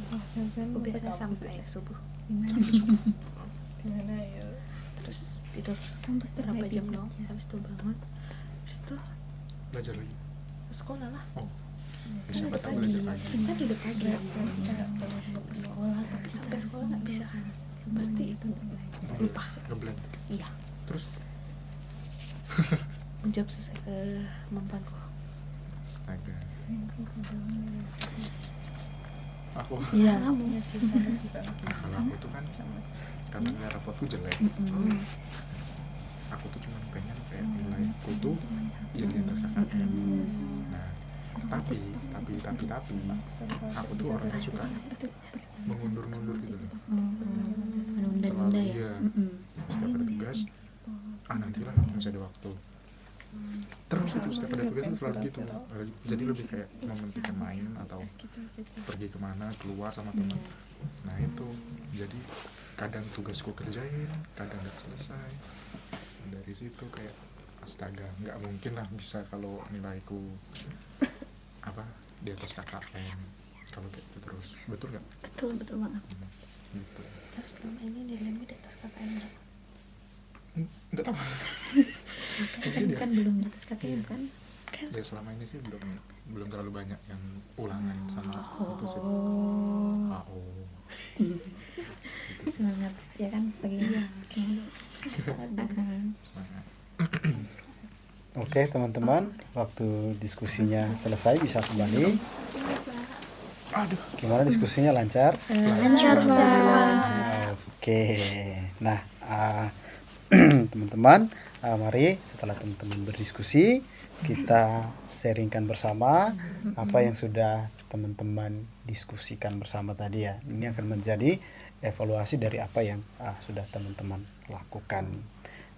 biasanya sampai subuh. Gimana ya? Terus tidur berapa jam dong? Habis itu bangun, habis itu Belajar lagi. ke sekolah lah. Oh, ya, siapa tahu belajar lagi. Kan udah pagi. Ke sekolah, tapi sampai sekolah nggak bisa. Pasti itu lupa. Ngeblend. Iya, Terus menjawab sesuai kemampuanku. astaga. Aku Iya. nah, kalau aku tuh kan karena nilai rapotku jelek, aku tuh cuma pengen kayak nilaiku tuh ya di atas KKM. Nah, tapi aku tuh orangnya suka mengundur-mundur gitu loh. Menunda-nunda ya. Iya. Setiap ada tugas, nantilah masih ada waktu. Terus itu setiap ada tugas itu selalu gitu. Jadi lebih kayak mementingkan main atau pergi kemana, keluar sama teman. Nah itu, jadi kadang tugasku kerjain, kadang nggak selesai. Dari situ kayak astaga, nggak mungkin lah bisa kalau nilaiku apa di atas KKM. kalau kayak gitu terus, betul nggak? Betul banget. Gitu. Terus selama ini nilaimu di atas KKM nggak? Nggak tahu. Kan belum di atas KKM kan. Ya selama ini sih belum terlalu banyak yang ulangan sama itu sih. Oh. Semangat ya kan pagi semangat. Semangat. Oke teman-teman, waktu diskusinya selesai bisa kembali. Aduh. Gimana diskusinya, lancar? Lancar Pak. Oke, nah teman-teman, mari setelah teman-teman berdiskusi, kita sharingkan bersama apa yang sudah teman-teman diskusikan bersama tadi ya. Ini akan menjadi evaluasi dari apa yang sudah teman-teman lakukan.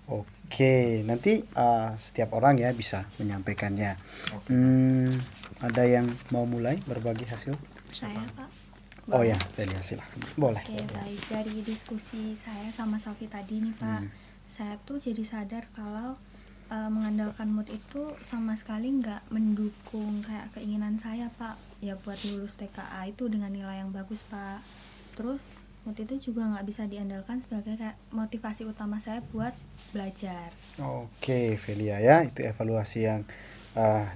Oke, nanti setiap orang ya bisa menyampaikannya. Ada yang mau mulai berbagi hasil? Saya Pak. Oh ya, Delia silahkan. Boleh. Oke, baik. Dari diskusi saya sama Sofi tadi nih Pak, saya tuh jadi sadar kalau mengandalkan mood itu sama sekali nggak mendukung kayak keinginan saya Pak, ya buat lulus TKA itu dengan nilai yang bagus Pak. Terus mood itu juga nggak bisa diandalkan sebagai kayak motivasi utama saya buat belajar. Oke, Velia ya, itu evaluasi yang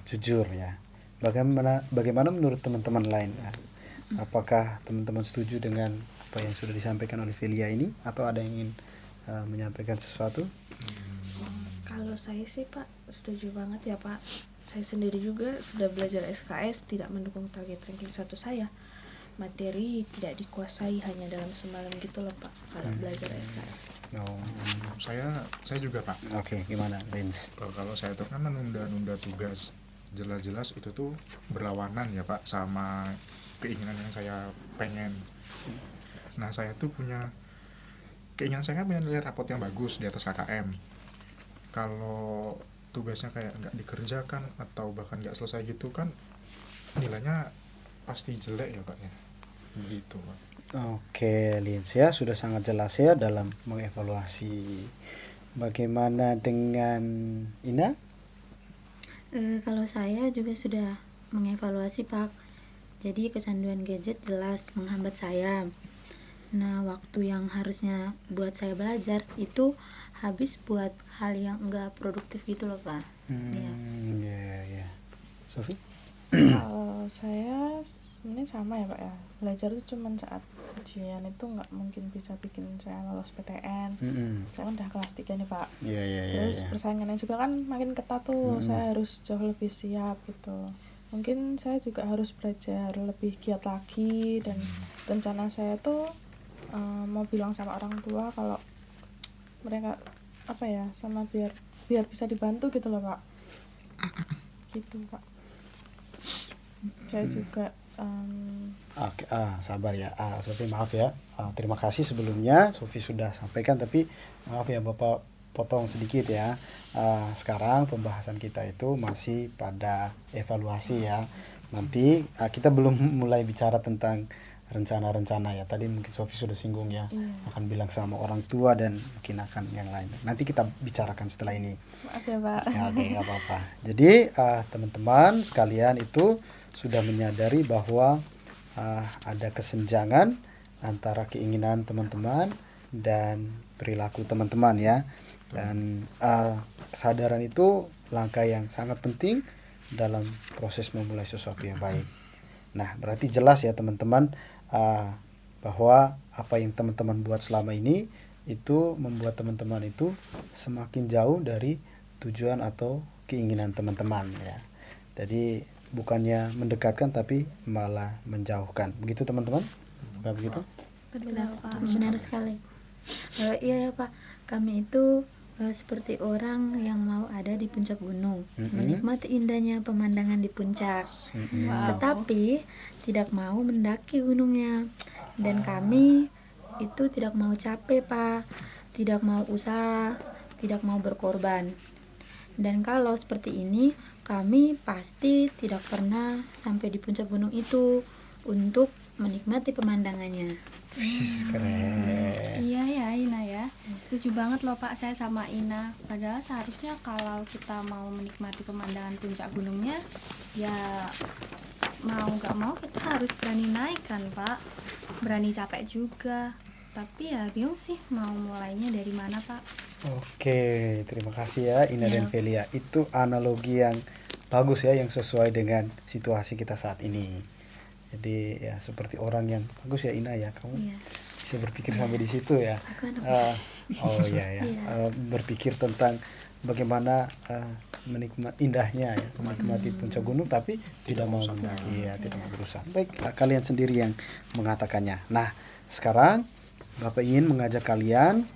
jujur ya. Bagaimana menurut teman-teman lain? Apakah teman-teman setuju dengan apa yang sudah disampaikan oleh Velia ini, atau ada yang ingin menyampaikan sesuatu? Kalau saya sih Pak setuju banget ya Pak. Saya sendiri juga sudah belajar SKS, tidak mendukung target ranking 1 saya. Materi tidak dikuasai hanya dalam semalam gitu loh Pak kalau belajar SKS. Oh, Saya juga Pak. oke, gimana, Rins? Kalau saya tuh kan menunda-nunda tugas, jelas-jelas itu tuh berlawanan ya Pak sama keinginan yang saya pengen. Nah saya tuh punya keinginan, saya kan punya nilai rapot yang bagus di atas KKM. Kalau tugasnya kayak nggak dikerjakan atau bahkan nggak selesai gitu kan, nilainya pasti jelek ya Pak ya, gitu Pak. Oke, Lins ya, sudah sangat jelas ya dalam mengevaluasi. Bagaimana dengan Ina? Kalau saya juga sudah mengevaluasi Pak. Jadi kecanduan gadget jelas menghambat saya. Nah, waktu yang harusnya buat saya belajar itu habis buat hal yang enggak produktif gitu loh Pak. Iya. Ya. Sofi? Kalau saya sebenarnya sama ya Pak ya, belajar itu cuma saat ujian, itu nggak mungkin bisa bikin saya lolos PTN. Saya kan udah kelas 3 nih Pak. Iya. Terus persaingannya juga kan makin ketat tuh, saya harus jauh lebih siap gitu. Mungkin saya juga harus belajar lebih giat lagi, dan rencana saya tuh mau bilang sama orang tua kalau mereka sama biar bisa dibantu gitu loh Pak. Gitu Pak. Saya juga Oke, sabar ya, Sofi, maaf ya. Terima kasih sebelumnya, Sofi sudah sampaikan, tapi maaf ya Bapak potong sedikit ya. Sekarang pembahasan kita itu masih pada evaluasi ya. Nanti kita belum mulai bicara tentang rencana-rencana ya. Tadi mungkin Sofi sudah singgung ya, akan bilang sama orang tua dan mungkin akan yang lain. Nanti kita bicarakan setelah ini. maaf ya Pak. Ya, oke, nggak apa-apa. Jadi teman-teman sekalian itu sudah menyadari bahwa ada kesenjangan antara keinginan teman-teman dan perilaku teman-teman ya. Dan kesadaran itu langkah yang sangat penting dalam proses memulai sesuatu yang baik. Nah, berarti jelas ya teman-teman bahwa apa yang teman-teman buat selama ini itu membuat teman-teman itu semakin jauh dari tujuan atau keinginan teman-teman ya. Jadi bukannya mendekatkan tapi malah menjauhkan. Begitu teman-teman? Bukan begitu? Betul Pak. Benar sekali. Iya ya Pak, kami itu seperti orang yang mau ada di puncak gunung, menikmati indahnya pemandangan di puncak, tetapi tidak mau mendaki gunungnya. Dan kami itu tidak mau capek Pak, tidak mau usaha, tidak mau berkorban. Dan kalau seperti ini, kami pasti tidak pernah sampai di puncak gunung itu untuk menikmati pemandangannya. Keren. Iya ya Ina ya, setuju banget loh Pak saya sama Ina. Padahal seharusnya kalau kita mau menikmati pemandangan puncak gunungnya, ya mau nggak mau kita harus berani naik kan Pak, berani capek juga. Tapi ya bingung sih mau mulainya dari mana Pak. Oke, terima kasih ya Ina dan Iya. Velia. Itu analogi yang bagus ya, yang sesuai dengan situasi kita saat ini. Jadi ya seperti orang yang bagus ya Ina ya, kamu Iya. bisa berpikir sampai di situ ya. Aku anak Oh iya ya, berpikir tentang bagaimana indahnya ya, menikmati puncak gunung tapi tidak mau mendaki ya, tidak mau berusaha. Baik, kalian sendiri yang mengatakannya. Nah, sekarang Bapak ingin mengajak kalian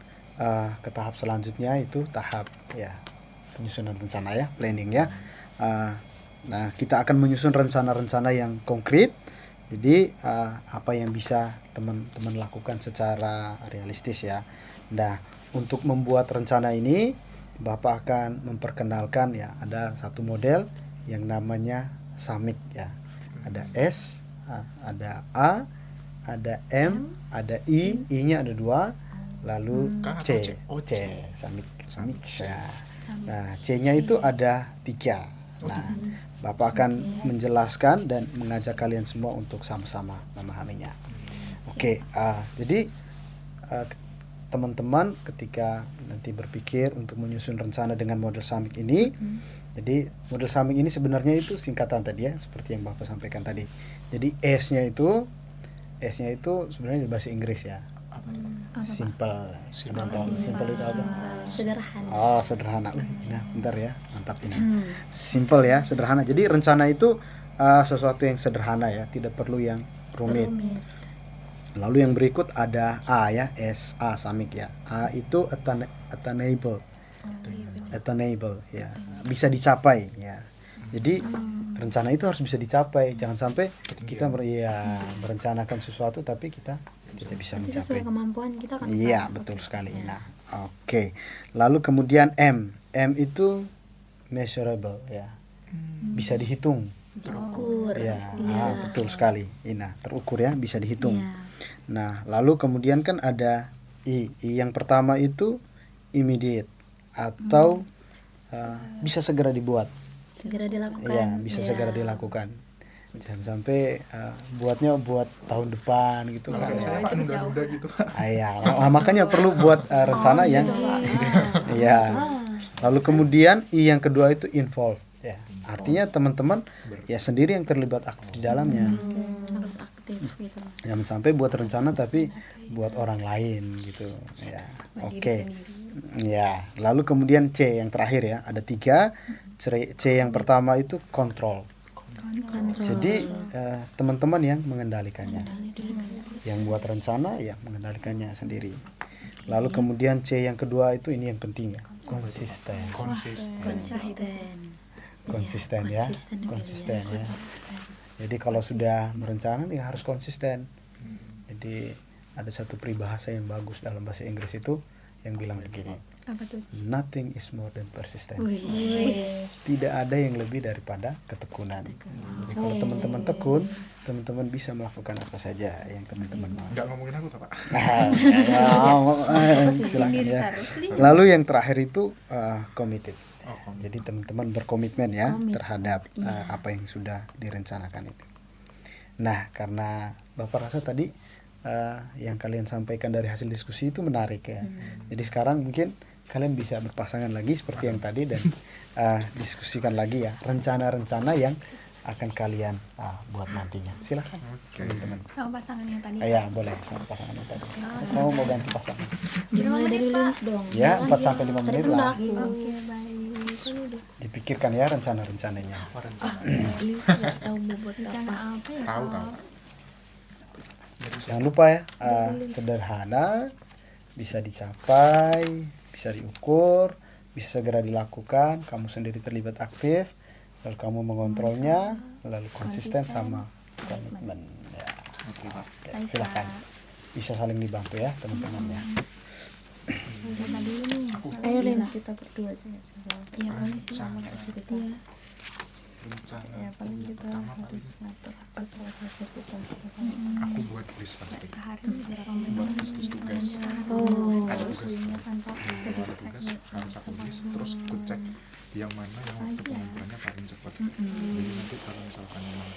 ke tahap selanjutnya, itu tahap ya penyusunan rencana ya, planning ya. Nah, kita akan menyusun rencana-rencana yang konkret. Jadi apa yang bisa teman-teman lakukan secara realistis ya. Nah, untuk membuat rencana ini Bapak akan memperkenalkan ya, ada satu model yang namanya SAMIC ya. Ada S, ada A, ada M, ada I-nya ada 2, lalu K C, atau C? Oh, C. SAMIC. C. Ya. Nah, C-nya itu ada 3. Nah, Bapak akan menjelaskan dan mengajak kalian semua untuk sama-sama memahaminya. Oke, jadi teman-teman ketika nanti berpikir untuk menyusun rencana dengan model SAMIC ini, jadi model SAMIC ini sebenarnya itu singkatan tadi ya, seperti yang Bapak sampaikan tadi. Jadi S-nya itu sebenarnya bahasa Inggris ya. Simple. Simple. Simple itu apa? sederhana. Oh, sederhana. Nah, bentar ya, mantap ini. Simple ya, sederhana. Jadi rencana itu sesuatu yang sederhana ya, tidak perlu yang rumit. Lalu yang berikut ada A ya, SA SAMIC ya. A itu attainable. Attainable ya, bisa dicapai ya. Jadi rencana itu harus bisa dicapai. Jangan sampai kita merencanakan sesuatu tapi kita tidak bisa Itu mencapai. sesuai kemampuan kita kan. Iya, betul sekali. Nah, oke. Lalu kemudian M. M itu measurable ya. Bisa dihitung. Terukur. Ya, betul sekali. Nah, terukur ya, bisa dihitung. Iya. Nah, lalu kemudian kan ada I. I yang pertama itu immediate atau bisa segera dibuat. Segera dilakukan. Iya, bisa segera dilakukan. Jangan sampai buatnya buat tahun depan gitu kan. Saya Pak nunda-nunda gitu. Makanya perlu buat rencana yang ya. Lalu kemudian I yang kedua itu involved ya. Artinya teman-teman ya sendiri yang terlibat aktif di dalamnya. Harus aktif gitu. Jangan sampai buat rencana tapi buat orang lain gitu ya. Oke. Ya, lalu kemudian C yang terakhir ya, ada 3. C yang pertama itu kontrol. Jadi teman-teman yang mengendalikannya, yang buat rencana ya mengendalikannya sendiri. Lalu kemudian C yang kedua itu ini yang penting ya, konsisten ya, konsisten ya. Jadi kalau sudah merencanakan ya harus konsisten. Jadi ada satu peribahasa yang bagus dalam bahasa Inggris itu yang bilang begini, Apa tuh? nothing is more than persistence. Tidak ada yang lebih daripada ketekunan. Jadi kalau teman-teman tekun, teman-teman bisa melakukan apa saja yang teman-teman mau. Nggak ngomongin aku tak Pak? Silakan ya. Lalu yang terakhir itu committed. Jadi teman-teman berkomitmen ya terhadap apa yang sudah direncanakan itu. Nah, karena Bapak rasa tadi yang kalian sampaikan dari hasil diskusi itu menarik ya. Jadi sekarang mungkin kalian bisa berpasangan lagi seperti yang tadi dan diskusikan lagi ya rencana-rencana yang akan kalian buat nantinya. Silakan teman-teman. Sama pasangannya tadi. Ya boleh sama pasangan yang tadi. Kamu mau ganti pasangan? Dimulai dari Lins dong. Ya 4 sampai 5 menit lah. Oke, baik. Dipikirkan ya rencana-rencananya. Rencana apa ya? Tahu. Jangan lupa ya, sederhana, bisa dicapai, bisa diukur, bisa segera dilakukan, kamu sendiri terlibat aktif, lalu kamu mengontrolnya, lalu konsisten sama komitmen. Ya. Ya, silakan, bisa saling dibantu ya teman-teman ya. Ayo Lins. Kita berdua aja ya. Iya, boleh sih. Iya. Rencana Ya paling kita pertama harus ngatur jadwal kita. aku buat list pasti. Sehari berapa Buat menit? list tugas. Oh. Ada tugas. Ingat Pak. Ada tugas harus aku list terus aku cek yang mana yang waktu pengumpulannya paling cepat. Jadi nanti kalau misalkan memang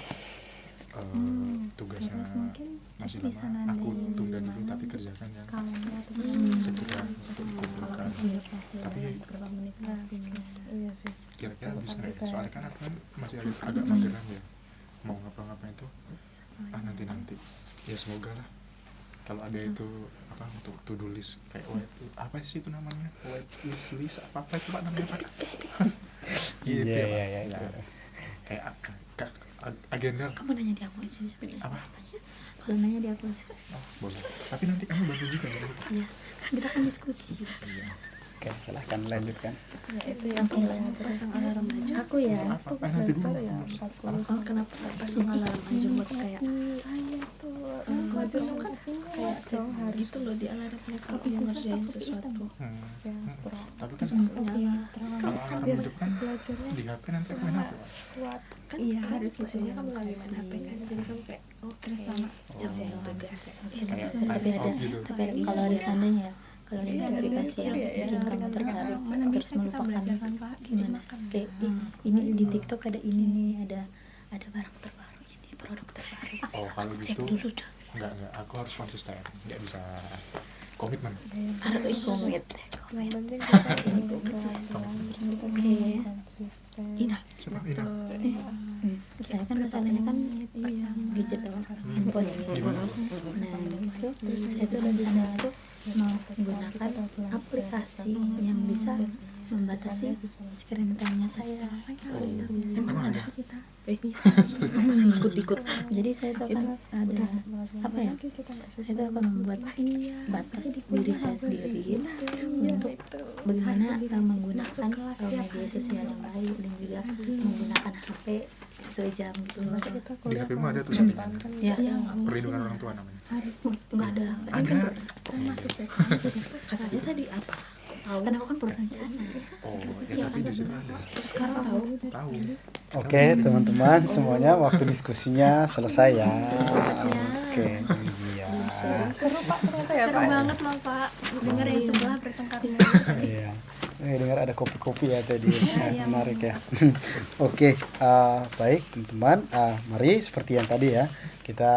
bisa lama-lama aku nandain tunda dulu gimana tapi kerjakan yang kawannya atau segera untuk dikumpulkan. Tapi berapa menit lagi. Iya sih. kira-kira bisa nggak ya? Soalnya kan aku kan masih agak mageran ya, mau ngapa-ngapain itu nanti ya semoga lah kalau ada itu apa untuk to do list kayak apa sih itu namanya, white list apa itu Pak namanya Pak? Gitu ya Pak. Ya. Kayak agenda Kamu nanya di aku aja. apa? Kalau nanya di aku aja. Oh, boleh. Tapi nanti kamu bantu juga ya. Iya. Kan kita kan diskusi. Iya. Oke, silahkan lanjutkan. Ya itu yang kayak Pasang alarm aja. Aku ya. Apa? Nanti dulu. belajar ya 40 Oh, kenapa nggak pasang alarm aja buat kayak belajar kan kayak set gitu loh di alarmnya kalau mau ngerjain sesuatu. yang setelah Tapi kan Nyala. kalau alarm biar hidup kan belajarnya di HP nanti aku main HP Pak. kuat. Kan Iya, kan harus posisinya bisa kamu lagi main nyampe. HP kan, jadi kamu kayak terus sama ngerjain tugas. Kayak Tapi ada, gitu. tapi ada kalau ada seandainya kalau ada notifikasi yang bikin kamu tertarik terus melupakan gimana kayak ini di TikTok ada ini nih, ada barang terbaru, jadi produk terbaru. Oh, kalau Cek gitu dulu dah. enggak, aku harus konsisten, nggak bisa komitmen. Harus komit. Yang penting kita ini pelan-pelan terus kita Oke. bisa konsisten. Ina, Coba ini saya kan masalahnya kan gadget doang, handphone ini. Nah itu saya tuh rencananya tuh mau menggunakan aplikasi yang bisa membatasi screen time-nya saya. Emang ada? Aku sih ikut-ikut. Jadi saya tuh akan ada apa ya? Saya tuh akan membuat batas diri saya sendiri untuk bagaimana menggunakan media sosial yang baik dan juga menggunakan HP sesuai jam gitu. di HP-mu ada tuh settingan. Ya, Perlindungan orang tua namanya. nggak ada. Ada. Katanya tadi apa? Tahu. Karena aku kan berencana. Oh, ya tapi di situ ada. Sekarang tahu. Tahu. Oke, teman-teman semuanya, waktu diskusinya selesai ya. Oke, iya. Seru Pak ternyata ya Seru Pak. banget loh Pak, denger yang sebelah bertengkar. Iya. Dengar ada kopi-kopi ya tadi. Iya, Menarik ya. Oke, baik teman-teman. Mari seperti yang tadi ya, kita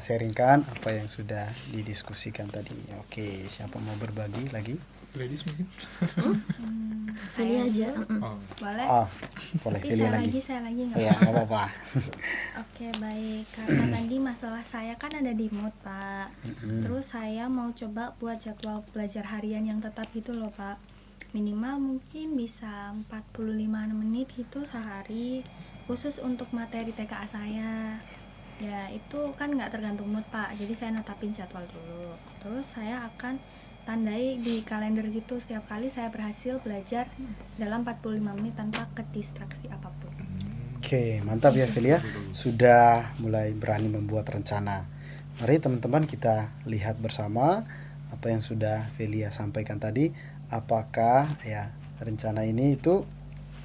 sharingkan apa yang sudah didiskusikan tadi. Oke, siapa mau berbagi lagi? Ladies mungkin. Pilih aja. Oh. Boleh? Boleh Tapi pilih lagi. saya lagi nggak Ya, apa-apa. nggak apa-apa. Oke baik, karena tadi masalah saya kan ada di mood Pak. Terus saya mau coba buat jadwal belajar harian yang tetap gitu loh Pak. Minimal mungkin bisa 45 menit gitu sehari, khusus untuk materi TKA saya. Ya itu kan nggak tergantung mood Pak, jadi saya netapin jadwal dulu. Terus saya akan tandai di kalender gitu setiap kali saya berhasil belajar dalam 45 menit tanpa kedistraksi apapun. Oke, mantap ya Velia. Sudah mulai berani membuat rencana. Mari teman-teman kita lihat bersama apa yang sudah Velia sampaikan tadi. Apakah ya rencana ini itu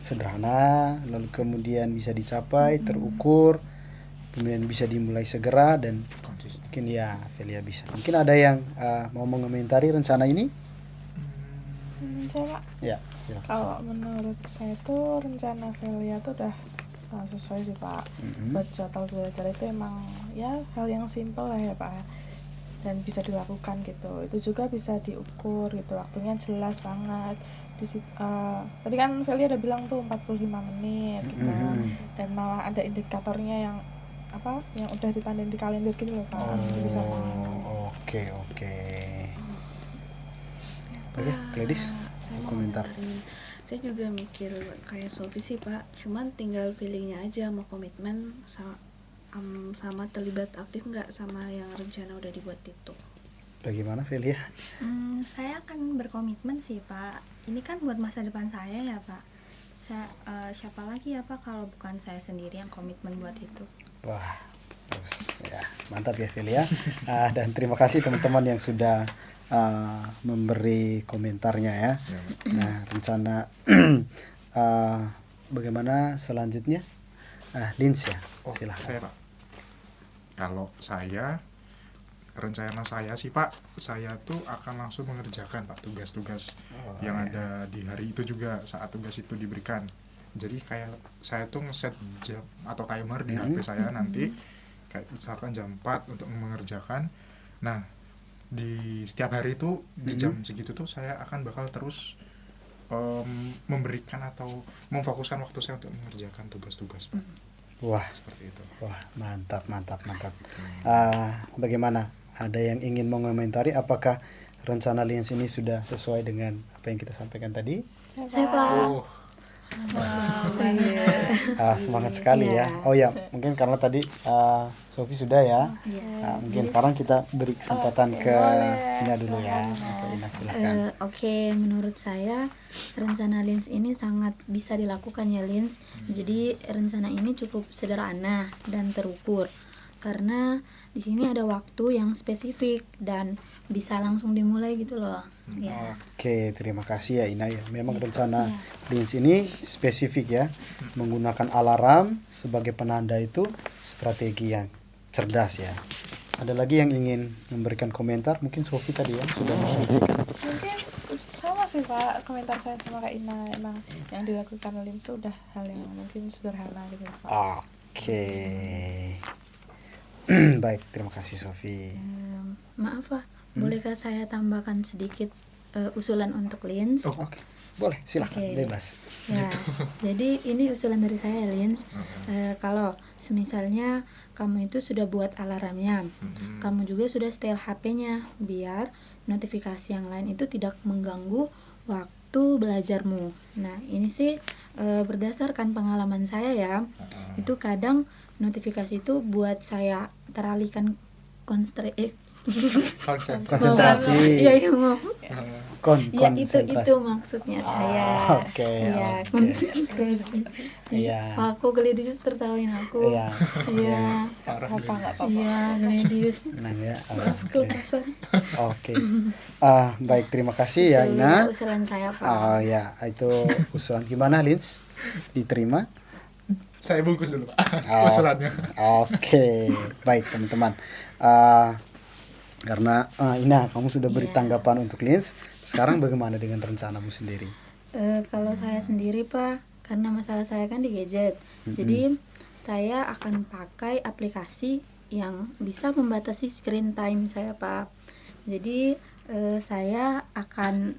sederhana, lalu kemudian bisa dicapai, terukur, kemudian bisa dimulai segera dan Konsisten. mungkin ya Velia bisa. Mungkin ada yang mau mengomentari rencana ini? Saya Pak, Ya, silakan. kalau menurut saya tuh rencana Velia tuh udah sesuai sih Pak. Buat jadwal belajar itu emang ya hal yang simpel lah ya Pak, dan bisa dilakukan gitu. Itu juga bisa diukur gitu, waktunya jelas banget. Tadi kan Velia udah bilang tuh 45 menit gitu. Dan malah ada indikatornya yang apa yang udah ditandain di kalender gitu loh Pak. Jadi bisa tahu. Oke. Oke, Gladys, Saya mau komentar. komentarin. Saya juga mikir kayak Sofi sih Pak, cuman tinggal feelingnya aja mau komitmen sama terlibat aktif nggak sama yang rencana udah dibuat itu. Bagaimana Velia? Saya akan berkomitmen sih Pak. Ini kan buat masa depan saya ya Pak. Siapa lagi ya Pak kalau bukan saya sendiri yang komitmen buat itu. Wah, terus ya mantap ya Velia. Dan terima kasih teman-teman yang sudah memberi komentarnya ya. Nah, rencana bagaimana selanjutnya? Lins ya, Oh, silahkan. saya Pak. Kalau saya, rencana saya sih Pak, saya tuh akan langsung mengerjakan Pak tugas-tugas yang ada di hari itu juga saat tugas itu diberikan. Jadi kayak saya tuh ngeset jam atau timer di HP saya nanti kayak misalkan jam 4 untuk mengerjakan. Nah, di setiap hari itu di jam segitu tuh saya akan bakal terus memberikan atau memfokuskan waktu saya untuk mengerjakan tugas-tugas, Pak. Wah, Seperti itu. wah, mantap. Bagaimana? Ada yang ingin mengomentari apakah rencana Liens ini sudah sesuai dengan apa yang kita sampaikan tadi? Saya Pak. Oh, Semangat sekali ya. Iya. Oh ya, mungkin karena tadi Sofi sudah ya. Iya. Mungkin sekarang kita beri kesempatan ke Ina dulu ya. Ke Ina, silakan. Oke, menurut saya rencana Lins ini sangat bisa dilakukan ya Lins. Jadi rencana ini cukup sederhana dan terukur karena di sini ada waktu yang spesifik dan bisa langsung dimulai gitu loh. Ya. Oke, terima kasih ya Ina ya. Memang rencana Lins ini spesifik ya, menggunakan alarm sebagai penanda itu strategi yang cerdas ya. Ada lagi yang ingin memberikan komentar? Mungkin Sofi tadi ya sudah menyampaikan. Mungkin sama sih Pak, komentar saya sama Kak Ina, emang yang dilakukan Lins sudah hal yang mungkin sederhana gitu Pak. Oke. Baik, terima kasih Sofi. Maaf Pak, bolehkah saya tambahkan sedikit usulan untuk Lins? Oh, oke. Boleh, silakan, Oke. bebas. Ya, jadi ini usulan dari saya, Lins. Kalau semisalnya kamu itu sudah buat alarmnya, kamu juga sudah setel HP-nya, biar notifikasi yang lain itu tidak mengganggu waktu belajarmu. Nah, ini sih berdasarkan pengalaman saya ya, itu kadang notifikasi itu buat saya teralihkan Konsentrasi. Iya, maaf. Ya konsentrasi. itu maksudnya saya. Oke, Iya, oke. konsentrasi. Iya. Aku Gladys tertawain aku. Iya. Iya. Apa nggak apa-apa. Iya, Gladys. Nah ya. Kelepasan. Oke. Baik, terima kasih ya Itu Ina. usulan saya, Pak. Ya, itu usulan gimana Lins? Diterima? saya bungkus dulu, Pak. Oh. Usulannya. Oke, baik teman-teman. Karena Ina, kamu sudah beri Iya. tanggapan untuk Lins. Sekarang bagaimana dengan rencanamu sendiri? Kalau saya sendiri, Pak, karena masalah saya kan di gadget. Jadi saya akan pakai aplikasi yang bisa membatasi screen time saya, Pak. Jadi saya akan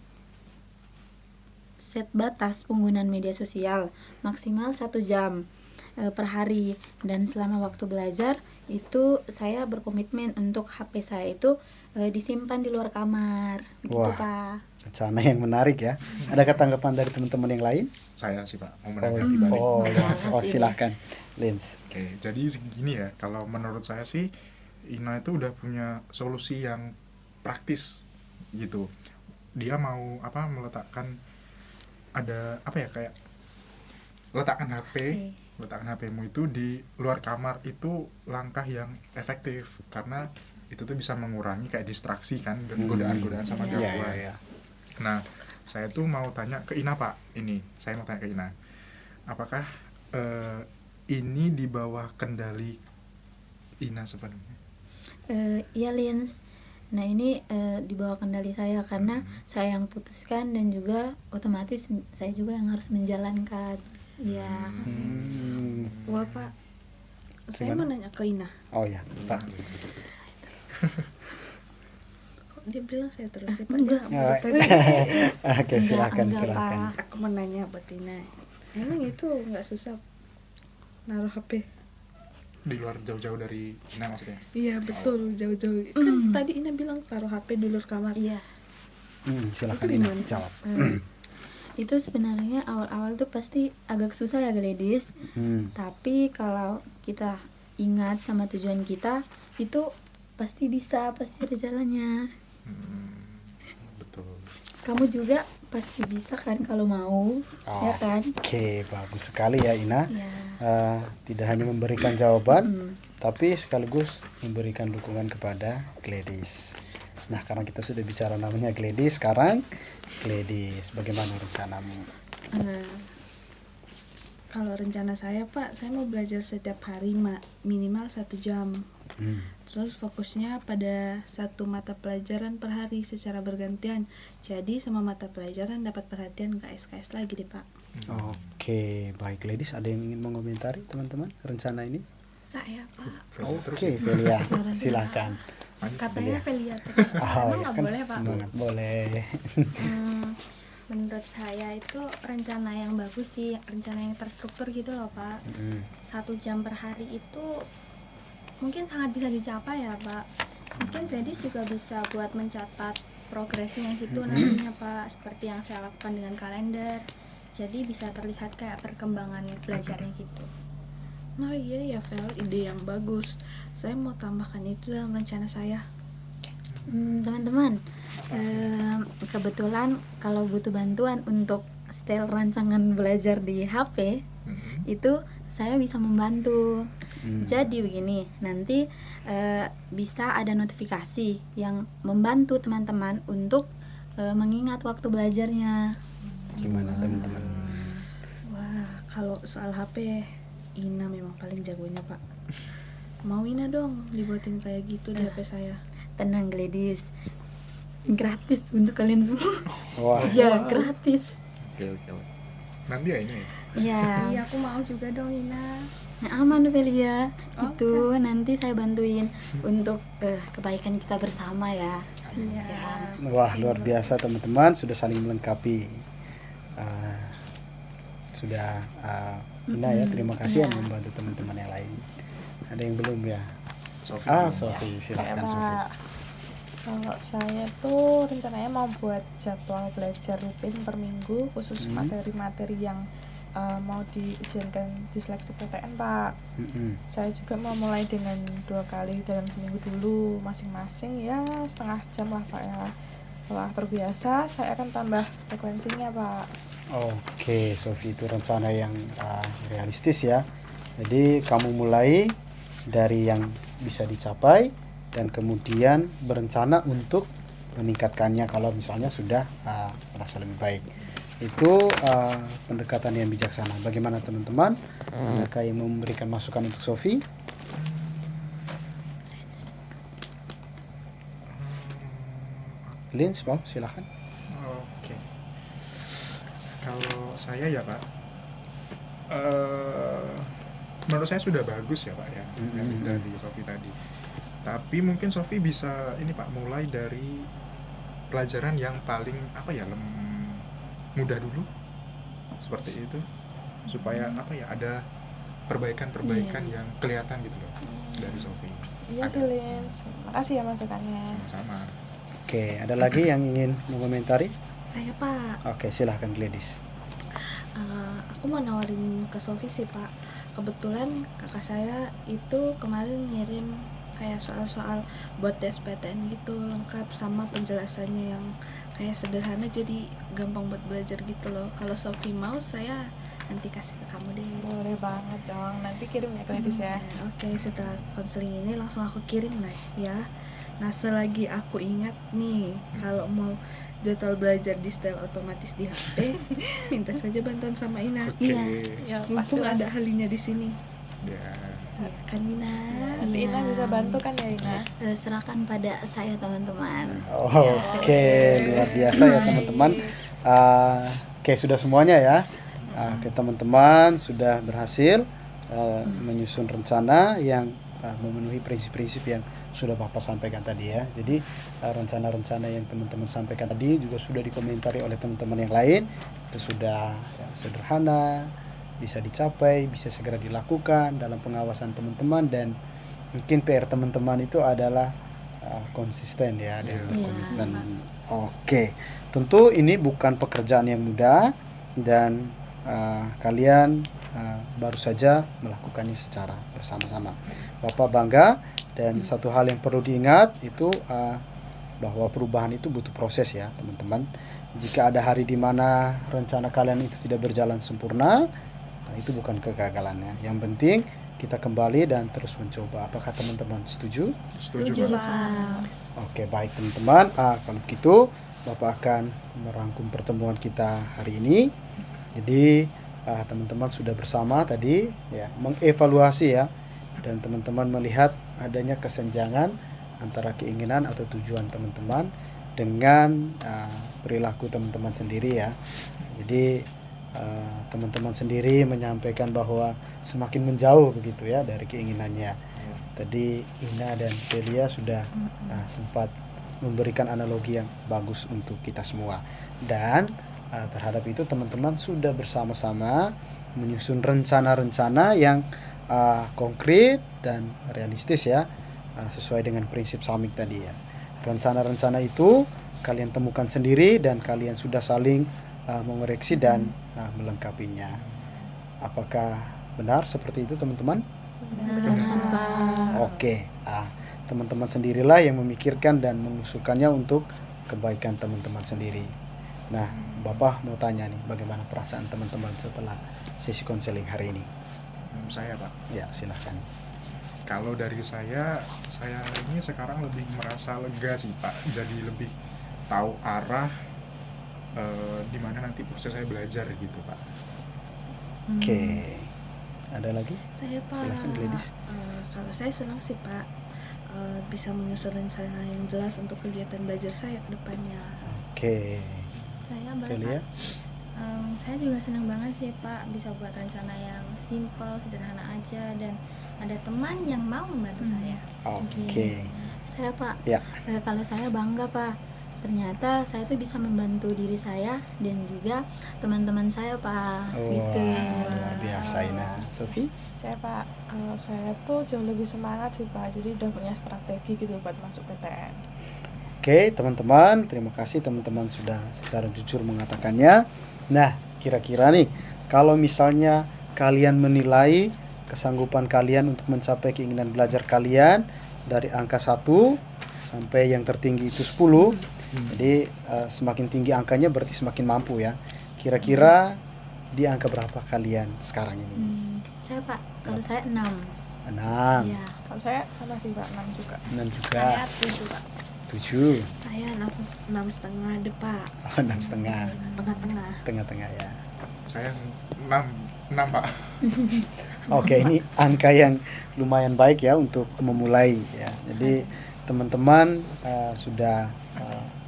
set batas penggunaan media sosial maksimal 1 jam per hari, dan selama waktu belajar itu saya berkomitmen untuk HP saya itu disimpan di luar kamar gitu. Wah. Pak. Rencana yang menarik ya. Adakah tanggapan dari teman-teman yang lain? Saya sih, Pak, mau menanggapi balik. Lins. Makasih. Silakan Lins. Oke, jadi segini ya, kalau menurut saya sih Ina itu udah punya solusi yang praktis gitu. Dia mau meletakkan ada kayak letakkan HP-mu itu di luar kamar, itu langkah yang efektif karena itu tuh bisa mengurangi kayak distraksi kan dan godaan-godaan sama gangguan. Iya. Nah, saya tuh mau tanya ke Ina, Pak. Saya mau tanya ke Ina. Apakah ini di bawah kendali Ina sepenuhnya? Iya, Lins. Nah, ini di bawah kendali saya karena saya yang putuskan dan juga otomatis saya juga yang harus menjalankan. Iya. Wah Pak, saya mau nanya ke Ina. Oh ya, Pak. Kok dia bilang saya terus ya Pak? Enggak. Dia nggak mau tanya. Oke, silakan. Pak. Aku mau nanya buat Ina. Emang itu nggak susah naruh HP? Di luar jauh-jauh dari Ina maksudnya? Iya betul, jauh-jauh. Kan tadi Ina bilang taruh HP di luar kamar. Iya. Silakan Itu Ina gimana? jawab. Itu sebenarnya awal-awal tuh pasti agak susah ya, Gladys. Tapi kalau kita ingat sama tujuan kita, itu pasti bisa, pasti ada jalannya. Betul. Kamu juga pasti bisa kan kalau mau, ya kan? Oke, bagus sekali ya Ina. Ya. Tidak hanya memberikan jawaban, tapi sekaligus memberikan dukungan kepada Gladys. Nah, karena kita sudah bicara namanya Gladys, sekarang Gladys, bagaimana rencanamu? Kalau rencana saya Pak, saya mau belajar setiap hari minimal 1 jam. Terus fokusnya pada 1 mata pelajaran per hari secara bergantian. Jadi semua mata pelajaran dapat perhatian, gak SKS lagi deh Pak. Oke, baik Gladys, ada yang ingin mengomentari teman-teman rencana ini? bisa ya Pak. Oke, Velia, Suara silakan. Katanya Velia. Velia Oh, emang ya nggak kan boleh Pak? semangat boleh. Menurut saya itu rencana yang bagus sih, rencana yang terstruktur gitu loh Pak. 1 jam per hari itu mungkin sangat bisa dicapai ya Pak. Mungkin Gladys juga bisa buat mencatat progresnya gitu nantinya Pak, seperti yang saya lakukan dengan kalender. Jadi bisa terlihat kayak perkembangan belajarnya gitu. Oh iya ya Vel, ide yang bagus. Saya mau tambahkan itu dalam rencana saya. Teman-teman, kebetulan kalau butuh bantuan untuk setel rancangan belajar di HP, itu saya bisa membantu. Jadi begini, nanti bisa ada notifikasi yang membantu teman-teman untuk mengingat waktu belajarnya. Gimana teman-teman? Wah, kalau soal HP, Ina memang paling jagonya Pak. Mau Ina dong dibuatin kayak gitu di HP saya. Tenang Gladys, gratis untuk kalian semua. Wah, Ya, gratis. Oke, oke. Nanti ya ini ya. Iya. Iya, aku mau juga dong Ina. Nah, aman Velia. Itu nanti saya bantuin untuk kebaikan kita bersama ya. Siap. wah luar biasa teman-teman, sudah saling melengkapi. Sudah Ina ya, terima kasih yang membantu teman-teman yang lain. Ada yang belum ya? Sofi. Sofi, silakan Sofi. Pak, kalau saya tuh rencananya mau buat jadwal belajar rutin per minggu khusus materi-materi yang mau diujiankan di seleksi PTN Pak. Saya juga mau mulai dengan 2 kali dalam seminggu dulu, masing-masing ya setengah jam lah Pak ya. Setelah terbiasa saya akan tambah frekuensinya Pak. Oke, Sofi, itu rencana yang realistis ya. Jadi kamu mulai dari yang bisa dicapai dan kemudian berencana untuk meningkatkannya kalau misalnya sudah merasa lebih baik. Itu pendekatan yang bijaksana. Bagaimana teman-teman? Adakah yang memberikan masukan untuk Sofi? Lins, Pak, silakan. Oke. Kalau saya ya Pak, menurut saya sudah bagus ya Pak ya, dari Sofi tadi. Tapi mungkin Sofi bisa ini Pak, mulai dari pelajaran yang paling apa ya, mudah dulu, seperti itu, supaya apa ya, ada perbaikan-perbaikan yang kelihatan gitu loh dari Sofi. Iya Ada. sih Lins, makasih ya masukannya. Sama-sama. Oke, ada lagi yang ingin mengomentari? Saya Pak, Oke, silahkan Gladys. aku mau nawarin ke Sofi sih Pak. Kebetulan kakak saya itu kemarin ngirim kayak soal-soal buat tes PTN gitu, lengkap sama penjelasannya yang kayak sederhana, jadi gampang buat belajar gitu loh. Kalau Sofi mau, saya nanti kasih ke kamu deh. Boleh banget dong, nanti kirim ya ke Gladys ya. Oke, setelah konseling ini langsung aku kirim lah ya. Nah, selagi aku ingat nih, kalau mau jadwal belajar di setel otomatis di HP, minta saja bantuan sama Ina. Oke. Ya Mumpung pastilah. ada halinya di sini. Ya. Ya kan Ina? Nanti Iya. Ina bisa bantu kan ya Ina? Serahkan pada saya teman-teman. Oke, luar biasa ya teman-teman. Oke, sudah semuanya ya. Oke, teman-teman sudah berhasil menyusun rencana yang memenuhi prinsip-prinsip yang sudah Bapak sampaikan tadi ya. Jadi rencana-rencana yang teman-teman sampaikan tadi juga sudah dikomentari oleh teman-teman yang lain. Itu sudah ya, sederhana, bisa dicapai, bisa segera dilakukan dalam pengawasan teman-teman, dan mungkin PR teman-teman itu adalah konsisten ya, dan berkomitmen. Oke, tentu ini bukan pekerjaan yang mudah dan kalian baru saja melakukannya secara bersama-sama. Bapak bangga, dan satu hal yang perlu diingat itu bahwa perubahan itu butuh proses ya teman-teman. Jika ada hari di mana rencana kalian itu tidak berjalan sempurna, itu bukan kegagalannya. Yang penting kita kembali dan terus mencoba. Apakah teman-teman setuju? Setuju Pak. Oke, baik teman-teman. Kalau gitu Bapak akan merangkum pertemuan kita hari ini. Jadi teman-teman sudah bersama tadi ya, mengevaluasi ya, dan teman-teman melihat adanya kesenjangan antara keinginan atau tujuan teman-teman dengan perilaku teman-teman sendiri ya. Jadi teman-teman sendiri menyampaikan bahwa semakin menjauh begitu ya dari keinginannya. Tadi Ina dan Delia sudah sempat memberikan analogi yang bagus untuk kita semua, dan terhadap itu teman-teman sudah bersama-sama menyusun rencana-rencana yang konkret dan realistis ya, sesuai dengan prinsip Samik tadi ya. Rencana-rencana itu kalian temukan sendiri dan kalian sudah saling mengoreksi dan melengkapinya. Apakah benar seperti itu teman-teman? Oke, teman-teman sendirilah yang memikirkan dan mengusulkannya untuk kebaikan teman-teman sendiri. Nah, Bapak mau tanya nih, bagaimana perasaan teman-teman setelah sesi konseling hari ini? Saya Pak, Ya, silahkan. kalau dari saya ini sekarang lebih merasa lega sih Pak, jadi lebih tahu arah di mana nanti proses saya belajar gitu Pak. Oke, ada lagi? Saya Pak, Silahkan Gladys. kalau saya senang sih Pak, bisa menyusun rencana yang jelas untuk kegiatan belajar saya ke depannya. Oke, Saya boleh Delia? Pak? Saya juga senang banget sih Pak bisa buat rencana yang simple, sederhana aja, dan ada teman yang mau membantu saya. Oke. Saya Pak, Ya. kalau saya bangga Pak, ternyata saya tuh bisa membantu diri saya dan juga teman-teman saya Pak. Gitu. Wah, luar biasa Ina. Sofi? Saya Pak, saya tuh jauh lebih semangat sih Pak, jadi udah punya strategi gitu buat masuk PTN. Oke, teman-teman, terima kasih teman-teman sudah secara jujur mengatakannya. Nah, kira-kira nih, kalau misalnya kalian menilai kesanggupan kalian untuk mencapai keinginan belajar kalian dari angka 1 sampai yang tertinggi itu 10. Jadi semakin tinggi angkanya berarti semakin mampu ya. Kira-kira di angka berapa kalian sekarang ini? Saya Pak, kalau saya 6. 6. Iya. Kalau saya sama sih Pak, 6 juga. 6 juga. Saya 7 Pak. 7. Saya 6,5 deh Pak, Oh, 6,5. tengah-tengah. Tengah-tengah ya. Saya 6 Pak. Oke, ini angka yang lumayan baik ya untuk memulai ya. Jadi teman-teman sudah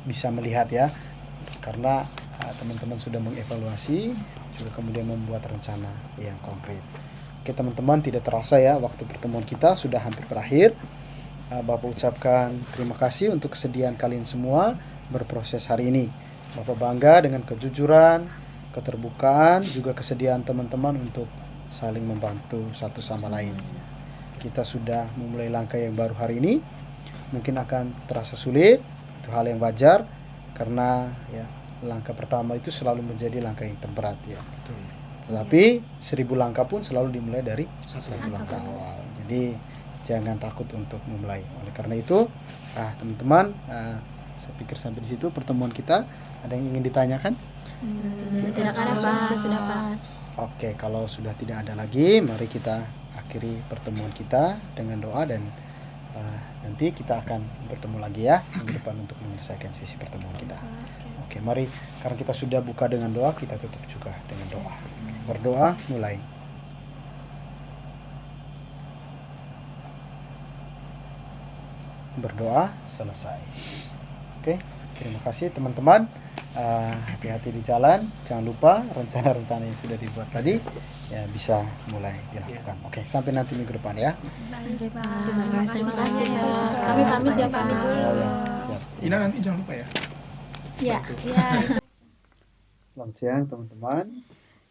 bisa melihat ya, karena teman-teman sudah mengevaluasi, juga kemudian membuat rencana yang konkret. Oke teman-teman, tidak terasa ya waktu pertemuan kita sudah hampir berakhir. Bapak ucapkan terima kasih untuk kesediaan kalian semua berproses hari ini. Bapak bangga dengan kejujuran, keterbukaan, juga kesediaan teman-teman untuk saling membantu satu sama lain. Kita sudah memulai langkah yang baru hari ini. Mungkin akan terasa sulit, itu hal yang wajar, karena ya langkah pertama itu selalu menjadi langkah yang terberat ya. Betul. Tetapi 1000 langkah pun selalu dimulai dari satu langkah awal. Jadi jangan takut untuk memulai. Oleh karena itu, teman-teman, saya pikir sampai di situ pertemuan kita. Ada yang ingin ditanyakan? Tidak ada Pak, sudah pas. Oke, kalau sudah tidak ada lagi, mari kita akhiri pertemuan kita dengan doa, dan nanti kita akan bertemu lagi ya minggu depan untuk menyelesaikan sesi pertemuan kita. Oke, mari, karena kita sudah buka dengan doa, kita tutup juga dengan doa. Berdoa, mulai. Berdoa, selesai. Oke, terima kasih teman-teman. Hati-hati di jalan, jangan lupa rencana-rencana yang sudah dibuat tadi ya bisa mulai dilakukan. Oke, sampai nanti minggu depan ya. Baik Pak. Terima kasih Pak. Kami pamit ya Pak. Siap. Ina nanti jangan lupa ya. Ya. Selamat siang teman-teman.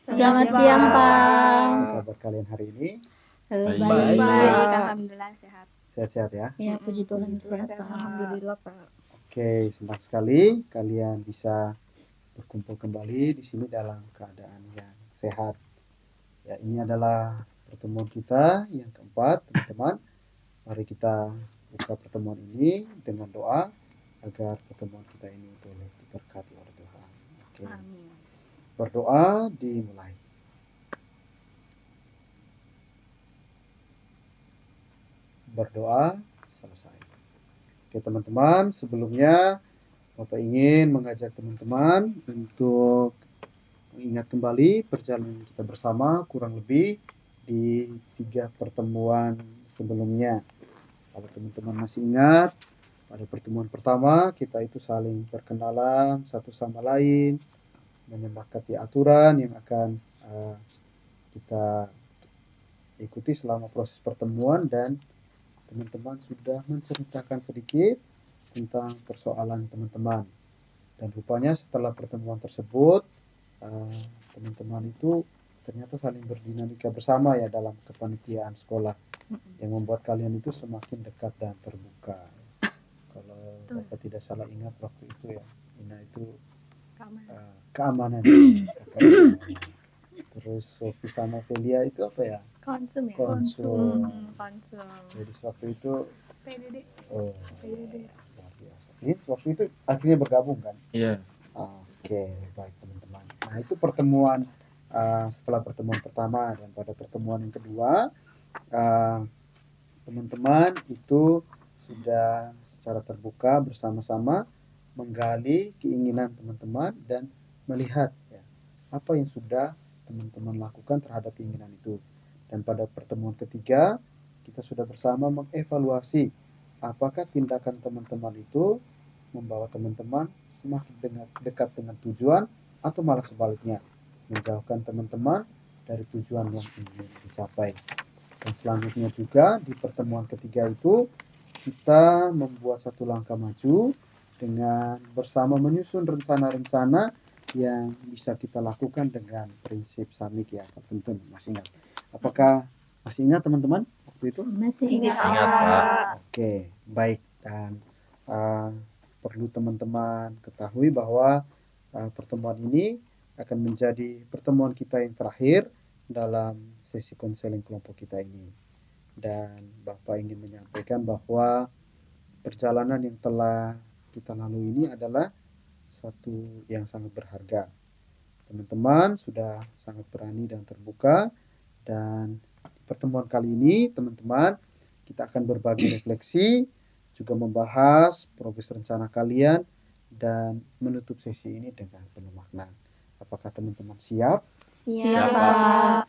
Selamat siang Pak. Apa kabar kalian hari ini? Baik. Baik, alhamdulillah sehat. Sehat-sehat ya. Ya, puji Tuhan sehat Pak. Alhamdulillah Pak. Oke, senang sekali kalian bisa berkumpul kembali di sini dalam keadaan yang sehat. Ya, ini adalah pertemuan kita yang keempat, teman-teman. Mari kita buka pertemuan ini dengan doa agar pertemuan kita ini boleh diberkati oleh Tuhan. Oke. Berdoa dimulai. Berdoa selesai. Oke teman-teman, sebelumnya Bapak ingin mengajak teman-teman untuk mengingat kembali perjalanan kita bersama kurang lebih di 3 pertemuan sebelumnya. Kalau teman-teman masih ingat, pada pertemuan pertama kita itu saling perkenalan satu sama lain, menyepakati aturan yang akan kita ikuti selama proses pertemuan, dan teman-teman sudah menceritakan sedikit tentang persoalan teman-teman. Dan rupanya setelah pertemuan tersebut teman-teman itu ternyata saling berdinamika bersama ya dalam kepanitiaan sekolah, yang membuat kalian itu semakin dekat dan terbuka. Kalau Bapak tidak salah ingat waktu itu ya, Ina itu keamanan. Terus Sofi sama Velia itu apa ya? Konsum ya. Konsum. Konsum. Jadi waktu itu PDD. luar biasa. Ini waktu itu akhirnya bergabung kan? Iya. Oke, baik teman-teman. Nah itu pertemuan setelah pertemuan pertama, dan pada pertemuan yang kedua teman-teman itu sudah secara terbuka bersama-sama menggali keinginan teman-teman dan melihat ya, apa yang sudah teman-teman lakukan terhadap keinginan itu. Dan pada pertemuan ketiga kita sudah bersama mengevaluasi apakah tindakan teman-teman itu membawa teman-teman semakin dekat dengan tujuan, atau malah sebaliknya menjauhkan teman-teman dari tujuan yang ingin dicapai. Dan selanjutnya juga di pertemuan ketiga itu kita membuat satu langkah maju dengan bersama menyusun rencana-rencana yang bisa kita lakukan dengan prinsip samik ya, tentu masih ingat. Apakah masih ingat teman-teman waktu itu? Masih ingat. Ingat, Pak. Oke, baik. Dan perlu teman-teman ketahui bahwa pertemuan ini akan menjadi pertemuan kita yang terakhir dalam sesi konseling kelompok kita ini. Dan Bapak ingin menyampaikan bahwa perjalanan yang telah kita lalui ini adalah satu yang sangat berharga. Teman-teman sudah sangat berani dan terbuka, dan di pertemuan kali ini teman-teman kita akan berbagi refleksi, juga membahas progres rencana kalian, dan menutup sesi ini dengan penuh makna. Apakah teman-teman siap? Siap, Pak.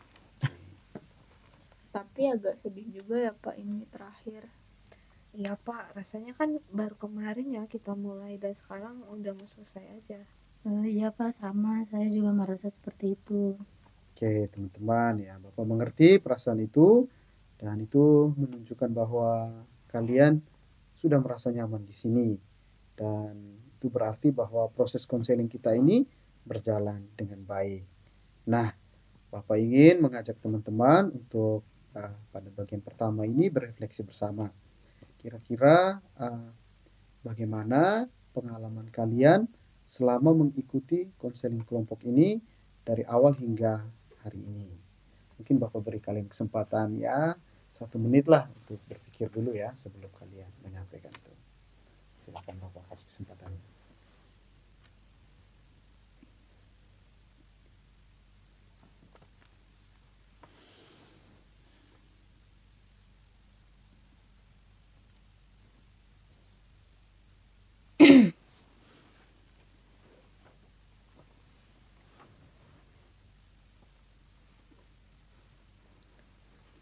Tapi agak sedih juga ya Pak, ini terakhir. Iya Pak, rasanya kan baru kemarin ya kita mulai dan sekarang udah mau selesai aja. Iya Pak, sama. Saya juga merasa seperti itu. Oke teman-teman ya, Bapak mengerti perasaan itu, dan itu menunjukkan bahwa kalian sudah merasa nyaman di sini, dan itu berarti bahwa proses konseling kita ini berjalan dengan baik. Nah, Bapak ingin mengajak teman-teman untuk pada bagian pertama ini berefleksi bersama. Kira-kira bagaimana pengalaman kalian selama mengikuti konseling kelompok ini dari awal hingga hari ini? Mungkin Bapak beri kalian kesempatan ya 1 menit lah untuk berpikir dulu ya sebelum kalian menyampaikan itu. Silakan Bapak kasih kesempatan.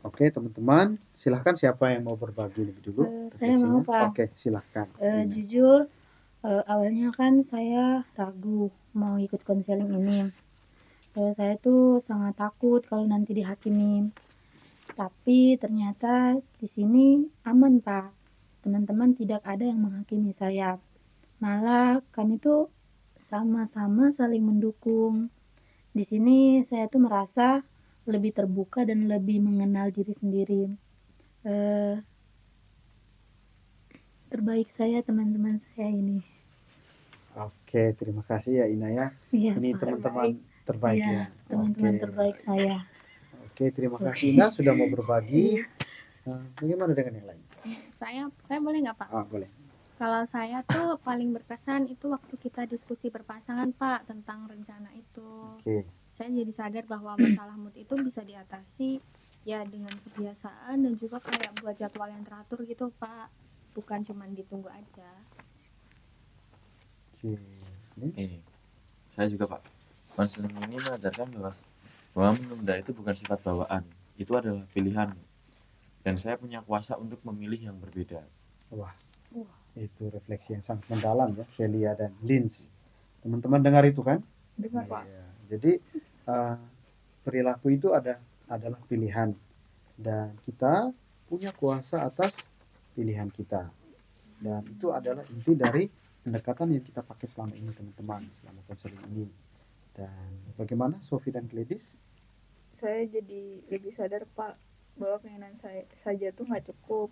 Oke teman-teman, silahkan siapa yang mau berbagi lebih dulu? Saya mau, refleksinya? Pak. Oke, silahkan. Jujur, awalnya kan saya ragu mau ikut konseling ini. Saya tuh sangat takut kalau nanti dihakimi. Tapi ternyata di sini aman, Pak. Teman-teman tidak ada yang menghakimi saya. Malah kami tuh sama-sama saling mendukung. Di sini saya tuh merasa lebih terbuka dan lebih mengenal diri sendiri. Terbaik saya teman-teman saya ini. Oke, terima kasih ya Ina ya. Iya, Ini Pak. teman-teman terbaik Iya, ya. teman-teman Oke. terbaik saya. Oke, terima kasih Ina sudah mau berbagi. Bagaimana dengan yang lain? Saya boleh nggak Pak? Boleh. Kalau saya tuh paling berkesan itu waktu kita diskusi berpasangan Pak tentang rencana itu. Oke. Saya jadi sadar bahwa masalah mood itu bisa diatasi ya dengan kebiasaan dan juga kayak buat jadwal yang teratur gitu Pak, bukan cuma ditunggu aja. Oke. Saya juga Pak, konseling ini mengajarkan bahwa menunda itu bukan sifat bawaan, itu adalah pilihan, dan saya punya kuasa untuk memilih yang berbeda. Wah, itu refleksi yang sangat mendalam ya, Celia dan Lins. Teman-teman dengar itu kan? Dengar Pak. Iya. Jadi uh, perilaku itu adalah pilihan dan kita punya kuasa atas pilihan kita. Dan itu adalah inti dari pendekatan yang kita pakai selama ini teman-teman, selama konseling ini. Dan bagaimana Sofi dan Gladys? Saya jadi lebih sadar Pak bahwa keinginan saya saja tuh nggak cukup.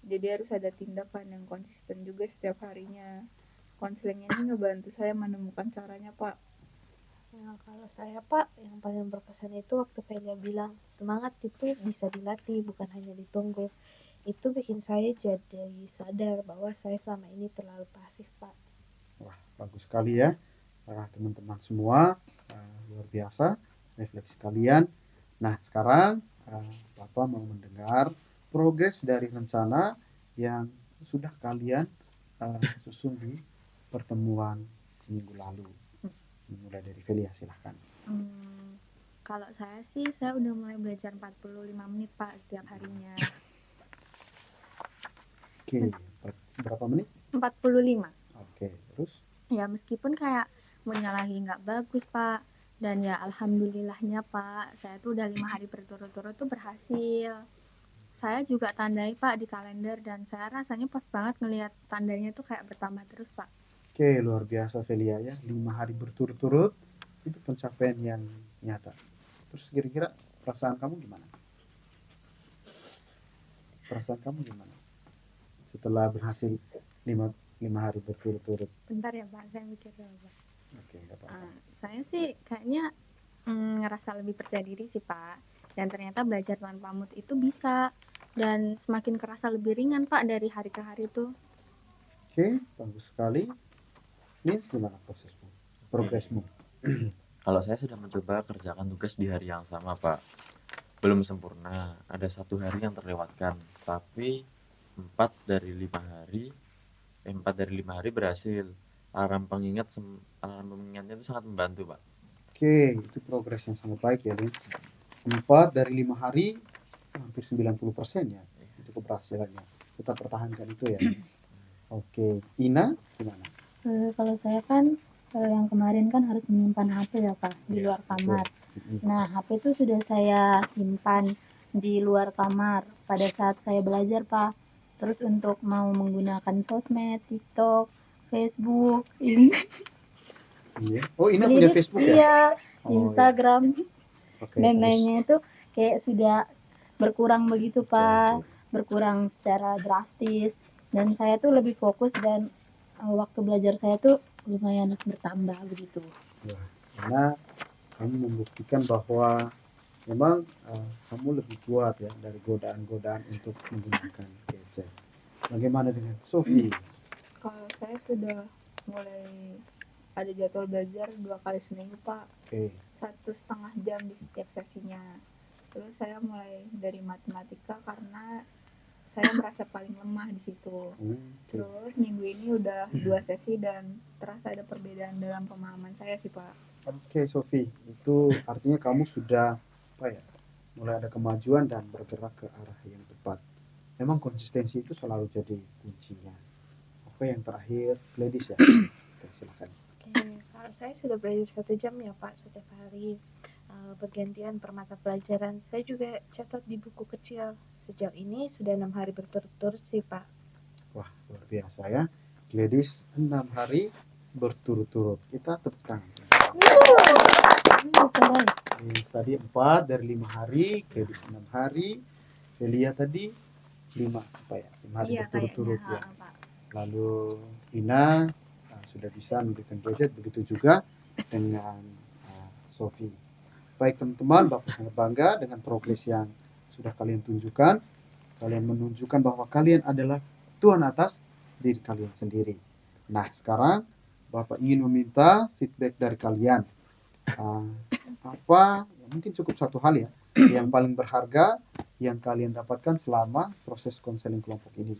Jadi harus ada tindakan yang konsisten juga setiap harinya. Konseling ini ngebantu saya menemukan caranya Pak. Nah, kalau saya Pak, yang paling berkesan itu waktu Velia bilang semangat itu bisa dilatih, bukan hanya ditunggu. Itu bikin saya jadi sadar bahwa saya selama ini terlalu pasif Pak. Wah, bagus sekali ya. Teman-teman semua, luar biasa refleksi kalian. Nah, sekarang Bapak mau mendengar progres dari rencana yang sudah kalian susun di pertemuan minggu lalu. Mulai dari Velia, silahkan. Kalau saya sih, saya udah mulai belajar 45 menit Pak setiap harinya. Oke, berapa menit? 45. Oke, terus? Ya meskipun kayak moodnya lagi nggak bagus Pak, dan ya alhamdulillahnya Pak, saya tuh udah 5 hari berturut-turut tuh berhasil. Saya juga tandai Pak di kalender dan saya rasanya pas banget ngelihat tandanya tuh kayak bertambah terus Pak. Oke, luar biasa Velia ya. 5 hari berturut-turut itu pencapaian yang nyata. Terus kira-kira perasaan kamu gimana? Perasaan kamu gimana? Setelah berhasil 5 hari berturut-turut. Bentar ya Pak, saya mikir dulu Pak. Oke, nggak apa-apa. Saya sih kayaknya ngerasa lebih percaya diri sih Pak. Dan ternyata belajar tanpa mood itu bisa. Dan semakin kerasa lebih ringan Pak dari hari ke hari tuh. Oke, bagus sekali. Ini gimana prosesmu? Progresmu? Kalau saya sudah mencoba kerjakan tugas di hari yang sama, Pak. Belum sempurna, ada 1 hari yang terlewatkan, tapi 4 dari 5 hari berhasil. Alarm pengingatnya itu sangat membantu, Pak. Oke, itu progres yang sangat baik ya, Lin. 4 dari 5 hari, hampir 90% ya, itu keberhasilannya. Kita pertahankan itu ya. Oke, Ina gimana? Kalau saya kan yang kemarin kan harus menyimpan HP ya Pak di luar kamar. Nah, HP itu sudah saya simpan di luar kamar pada saat saya belajar Pak. Terus untuk mau menggunakan sosmed, TikTok, Facebook, ini Iya. Oh, Ina punya Facebook ya? iya, Oh, Instagram, Oke, dan terus. lainnya itu kayak sudah berkurang begitu Pak, berkurang secara drastis. Dan saya tuh lebih fokus dan waktu belajar saya tuh lumayan bertambah begitu. Wah, karena kamu membuktikan bahwa memang kamu lebih kuat ya dari godaan-godaan untuk menggunakan gadget. Bagaimana dengan Sofi? Kalau saya sudah mulai ada jadwal belajar 2 kali seminggu Pak. Oke. 1,5 jam di setiap sesinya. Terus saya mulai dari matematika karena saya merasa paling lemah di situ. Terus minggu ini udah 2 sesi dan terasa ada perbedaan dalam pemahaman saya sih Pak. Oke, Sofi, itu artinya kamu sudah mulai ada kemajuan dan bergerak ke arah yang tepat. Memang konsistensi itu selalu jadi kuncinya. Oke, yang terakhir, Gladys ya. Oke, silakan. Oke, kalau saya sudah belajar 1 jam ya Pak setiap hari. Bergantian per mata pelajaran. Saya juga catat di buku kecil. Sejauh ini sudah 6 hari berturut-turut sih Pak. Wah, luar biasa ya. Gladys 6 hari berturut-turut. Kita tepuk tangan. Tadi 4 dari 5 hari, Gladys 6 hari, Velia tadi 5 hari berturut-turut ya. Lalu Ina sudah bisa memberikan gadget, begitu juga dengan Sofi. Baik teman-teman, Bapak sangat bangga dengan progres yang sudah kalian tunjukkan. Kalian menunjukkan bahwa kalian adalah Tuhan atas diri kalian sendiri. Nah, sekarang Bapak ingin meminta feedback dari kalian. Mungkin cukup 1 hal ya, yang paling berharga yang kalian dapatkan selama proses konseling kelompok ini.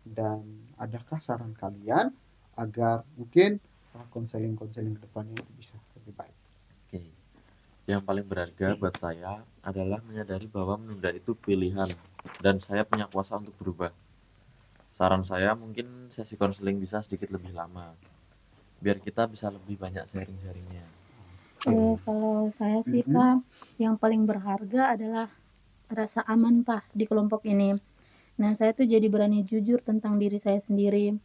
Dan adakah saran kalian agar mungkin konseling-konseling ke depannya itu bisa lebih baik? Oke. Yang paling berharga buat saya adalah menyadari bahwa menunda itu pilihan dan saya punya kuasa untuk berubah. Saran saya mungkin sesi konseling bisa sedikit lebih lama biar kita bisa lebih banyak sharing-sharingnya. Kalau saya sih Mhm. Pak, yang paling berharga adalah rasa aman Pak di kelompok ini. Nah, saya tuh jadi berani jujur tentang diri saya sendiri.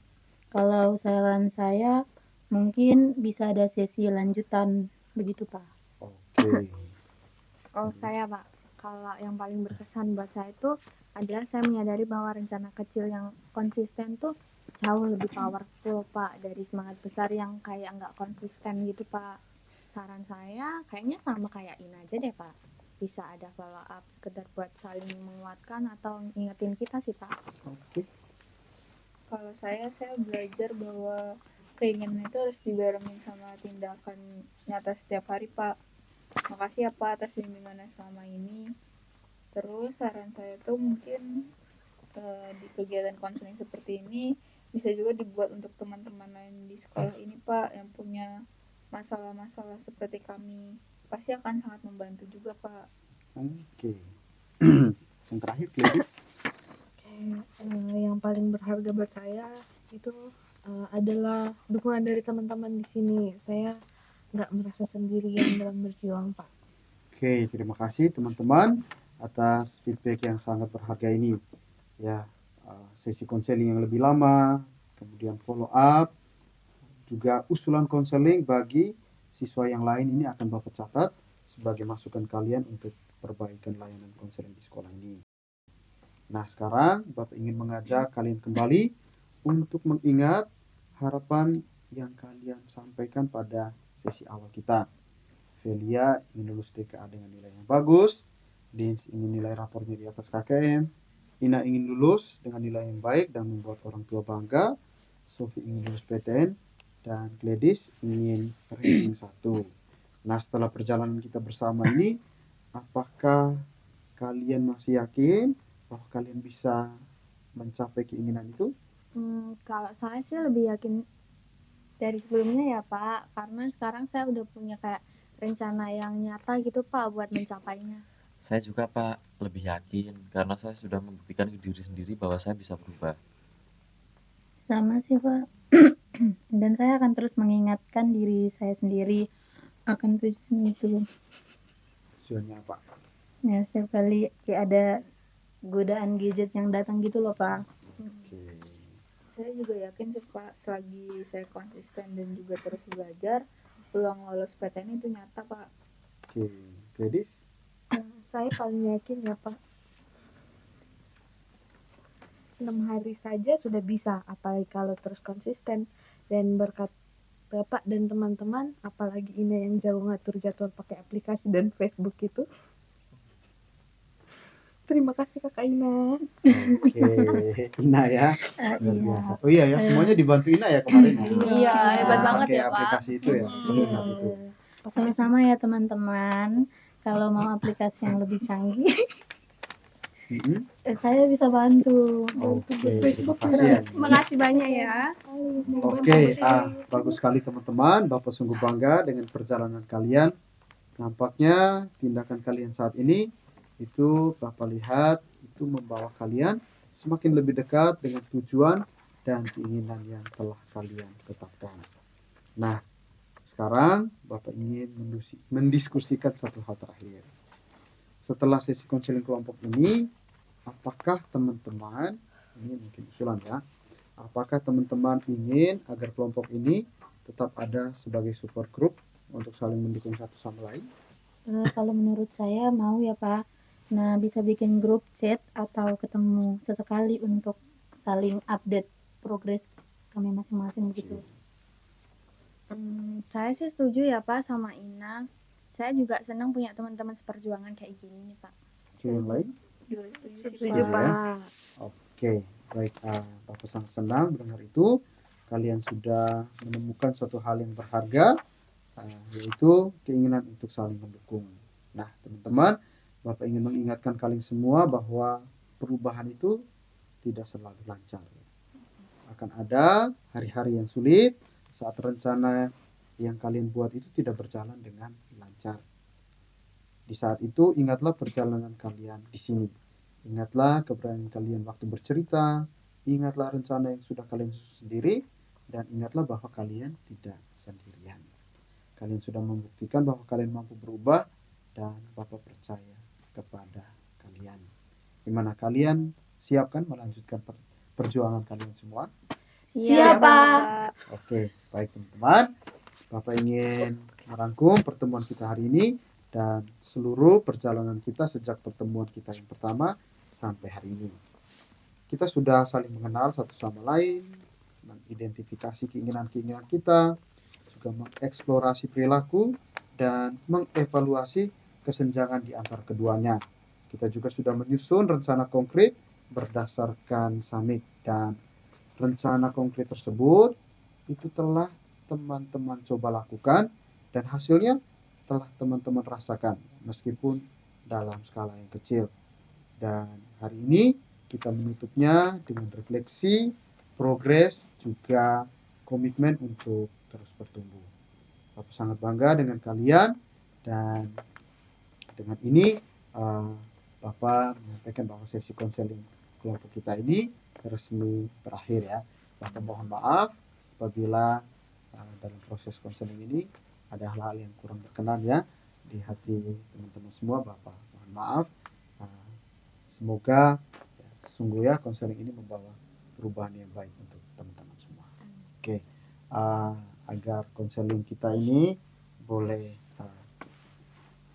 Kalau saran saya mungkin bisa ada sesi lanjutan begitu Pak. Oke. Kalau saya Pak, kalau yang paling berkesan buat saya itu adalah saya menyadari bahwa rencana kecil yang konsisten tuh jauh lebih powerful Pak dari semangat besar yang kayak nggak konsisten gitu Pak. Saran saya kayaknya sama kayak Ina aja deh Pak. Bisa ada follow up sekedar buat saling menguatkan atau ngingetin kita sih Pak. Oke. Kalau saya belajar bahwa keinginan itu harus dibarengin sama tindakan nyata setiap hari, Pak. Makasih ya Pak atas bimbingannya selama ini. Terus saran saya tuh mungkin di kegiatan konseling seperti ini bisa juga dibuat untuk teman-teman lain di sekolah ini Pak yang punya masalah-masalah seperti kami. Pasti akan sangat membantu juga Pak. Oke. Yang terakhir, Gladys. Yang paling berharga buat saya itu adalah dukungan dari teman-teman di sini. Saya nggak merasa sendirian dalam berjuang, Pak. Oke, terima kasih teman-teman atas feedback yang sangat berharga ini. Ya, sesi konseling yang lebih lama, kemudian follow up, juga usulan konseling bagi siswa yang lain ini akan Bapak catat sebagai masukan kalian untuk perbaikan layanan konseling di sekolah ini. Nah, sekarang Bapak ingin mengajak kalian kembali untuk mengingat harapan yang kalian sampaikan pada sesi awal kita. Velia ingin lulus TKA dengan nilai yang bagus, Dins ingin nilai rapornya di atas KKM, Ina ingin lulus dengan nilai yang baik dan membuat orang tua bangga, Sofi ingin lulus PTN, dan Gladys ingin ranking 1. Nah, setelah perjalanan kita bersama ini, apakah kalian masih yakin bahwa kalian bisa mencapai keinginan itu? Kalau saya sih lebih yakin dari sebelumnya ya Pak, karena sekarang saya udah punya kayak rencana yang nyata gitu Pak buat mencapainya. Saya juga Pak lebih yakin karena saya sudah membuktikan ke diri sendiri bahwa saya bisa berubah. Sama sih Pak. Dan saya akan terus mengingatkan diri saya sendiri akan tujuan itu. Tujuannya apa? Ya, setiap kali kayak ada godaan gadget yang datang gitu loh Pak. Oke. Saya juga yakin sih Pak, selagi saya konsisten dan juga terus belajar, peluang lolos PTN itu nyata Pak. Oke, Gladys? Saya paling yakin ya, Pak. 6 hari saja sudah bisa, apalagi kalau terus konsisten. Dan berkat Bapak dan teman-teman, apalagi ini yang jago ngatur jadwal pakai aplikasi dan Facebook itu. Terima kasih Kakak Ina. Oke, Ina ya. Luar biasa. Oh iya ya, semuanya dibantu Ina ya kemarin ya. Iya, hebat banget Pakai ya Pak. aplikasi itu ya. Benar itu. Sama-sama ya teman-teman. Kalau mau aplikasi yang lebih canggih, Mhm. saya bisa bantu. Oke, terima kasih ya. Makasih banyak ya. Oke, bagus sekali teman-teman. Bapak sungguh bangga dengan perjalanan kalian. Nampaknya tindakan kalian saat ini itu Bapak lihat itu membawa kalian semakin lebih dekat dengan tujuan dan keinginan yang telah kalian tetapkan. Nah, sekarang Bapak ingin mendiskusikan satu hal terakhir. Setelah sesi konseling kelompok ini, apakah teman-teman, ini mungkin usulan ya, apakah teman-teman ingin agar kelompok ini tetap ada sebagai support group untuk saling mendukung satu sama lain? Kalau menurut saya mau ya Pak. Nah, bisa bikin grup chat atau ketemu sesekali untuk saling update progres kami masing-masing begitu. Saya sih setuju ya Pak sama Ina. Saya juga senang punya teman-teman seperjuangan kayak gini nih Pak. Oke, yang lain? Juga setuju sih Setuju, Pak. Pak. Oke, baik. Bapak sangat senang mendengar itu. Kalian sudah menemukan suatu hal yang berharga, yaitu keinginan untuk saling mendukung. Nah, teman-teman, Bapak ingin mengingatkan kalian semua bahwa perubahan itu tidak selalu lancar. Akan ada hari-hari yang sulit saat rencana yang kalian buat itu tidak berjalan dengan lancar. Di saat itu, ingatlah perjalanan kalian di sini. Ingatlah keberanian kalian waktu bercerita, ingatlah rencana yang sudah kalian susun sendiri, dan ingatlah bahwa kalian tidak sendirian. Kalian sudah membuktikan bahwa kalian mampu berubah dan Bapak percaya kepada kalian. Gimana, kalian siap kan melanjutkan perjuangan kalian semua? Siap, Pak. Oke, baik teman-teman. Bapak ingin merangkum pertemuan kita hari ini dan seluruh perjalanan kita sejak pertemuan kita yang pertama sampai hari ini. Kita sudah saling mengenal satu sama lain, mengidentifikasi keinginan-keinginan kita, juga mengeksplorasi perilaku, dan mengevaluasi kesenjangan di antara keduanya. Kita juga sudah menyusun rencana konkret berdasarkan summit, dan rencana konkret tersebut itu telah teman-teman coba lakukan dan hasilnya telah teman-teman rasakan meskipun dalam skala yang kecil. Dan hari ini kita menutupnya dengan refleksi, progres, juga komitmen untuk terus bertumbuh. Bapak sangat bangga dengan kalian, dan dengan ini Bapak menyampaikan bahwa sesi konseling kelompok kita ini resmi berakhir ya. Bapak mohon maaf apabila dalam proses konseling ini ada hal-hal yang kurang berkenan ya di hati teman-teman semua. Bapak mohon maaf. Semoga sungguh ya konseling ini membawa perubahan yang baik untuk teman-teman semua. Oke, agar konseling kita ini boleh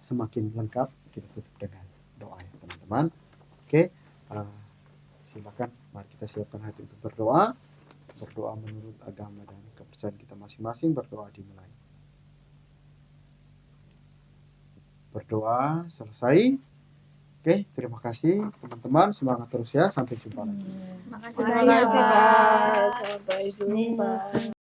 semakin lengkap, kita tutup dengan doa ya teman-teman. Oke, silakan mari kita siapkan hati untuk berdoa menurut agama dan kepercayaan kita masing-masing. Berdoa dimulai. Berdoa selesai. Oke, terima kasih teman-teman, semangat terus ya, sampai jumpa lagi. Makasih Terima banyak, kasih, Pak. Pak. Sampai jumpa.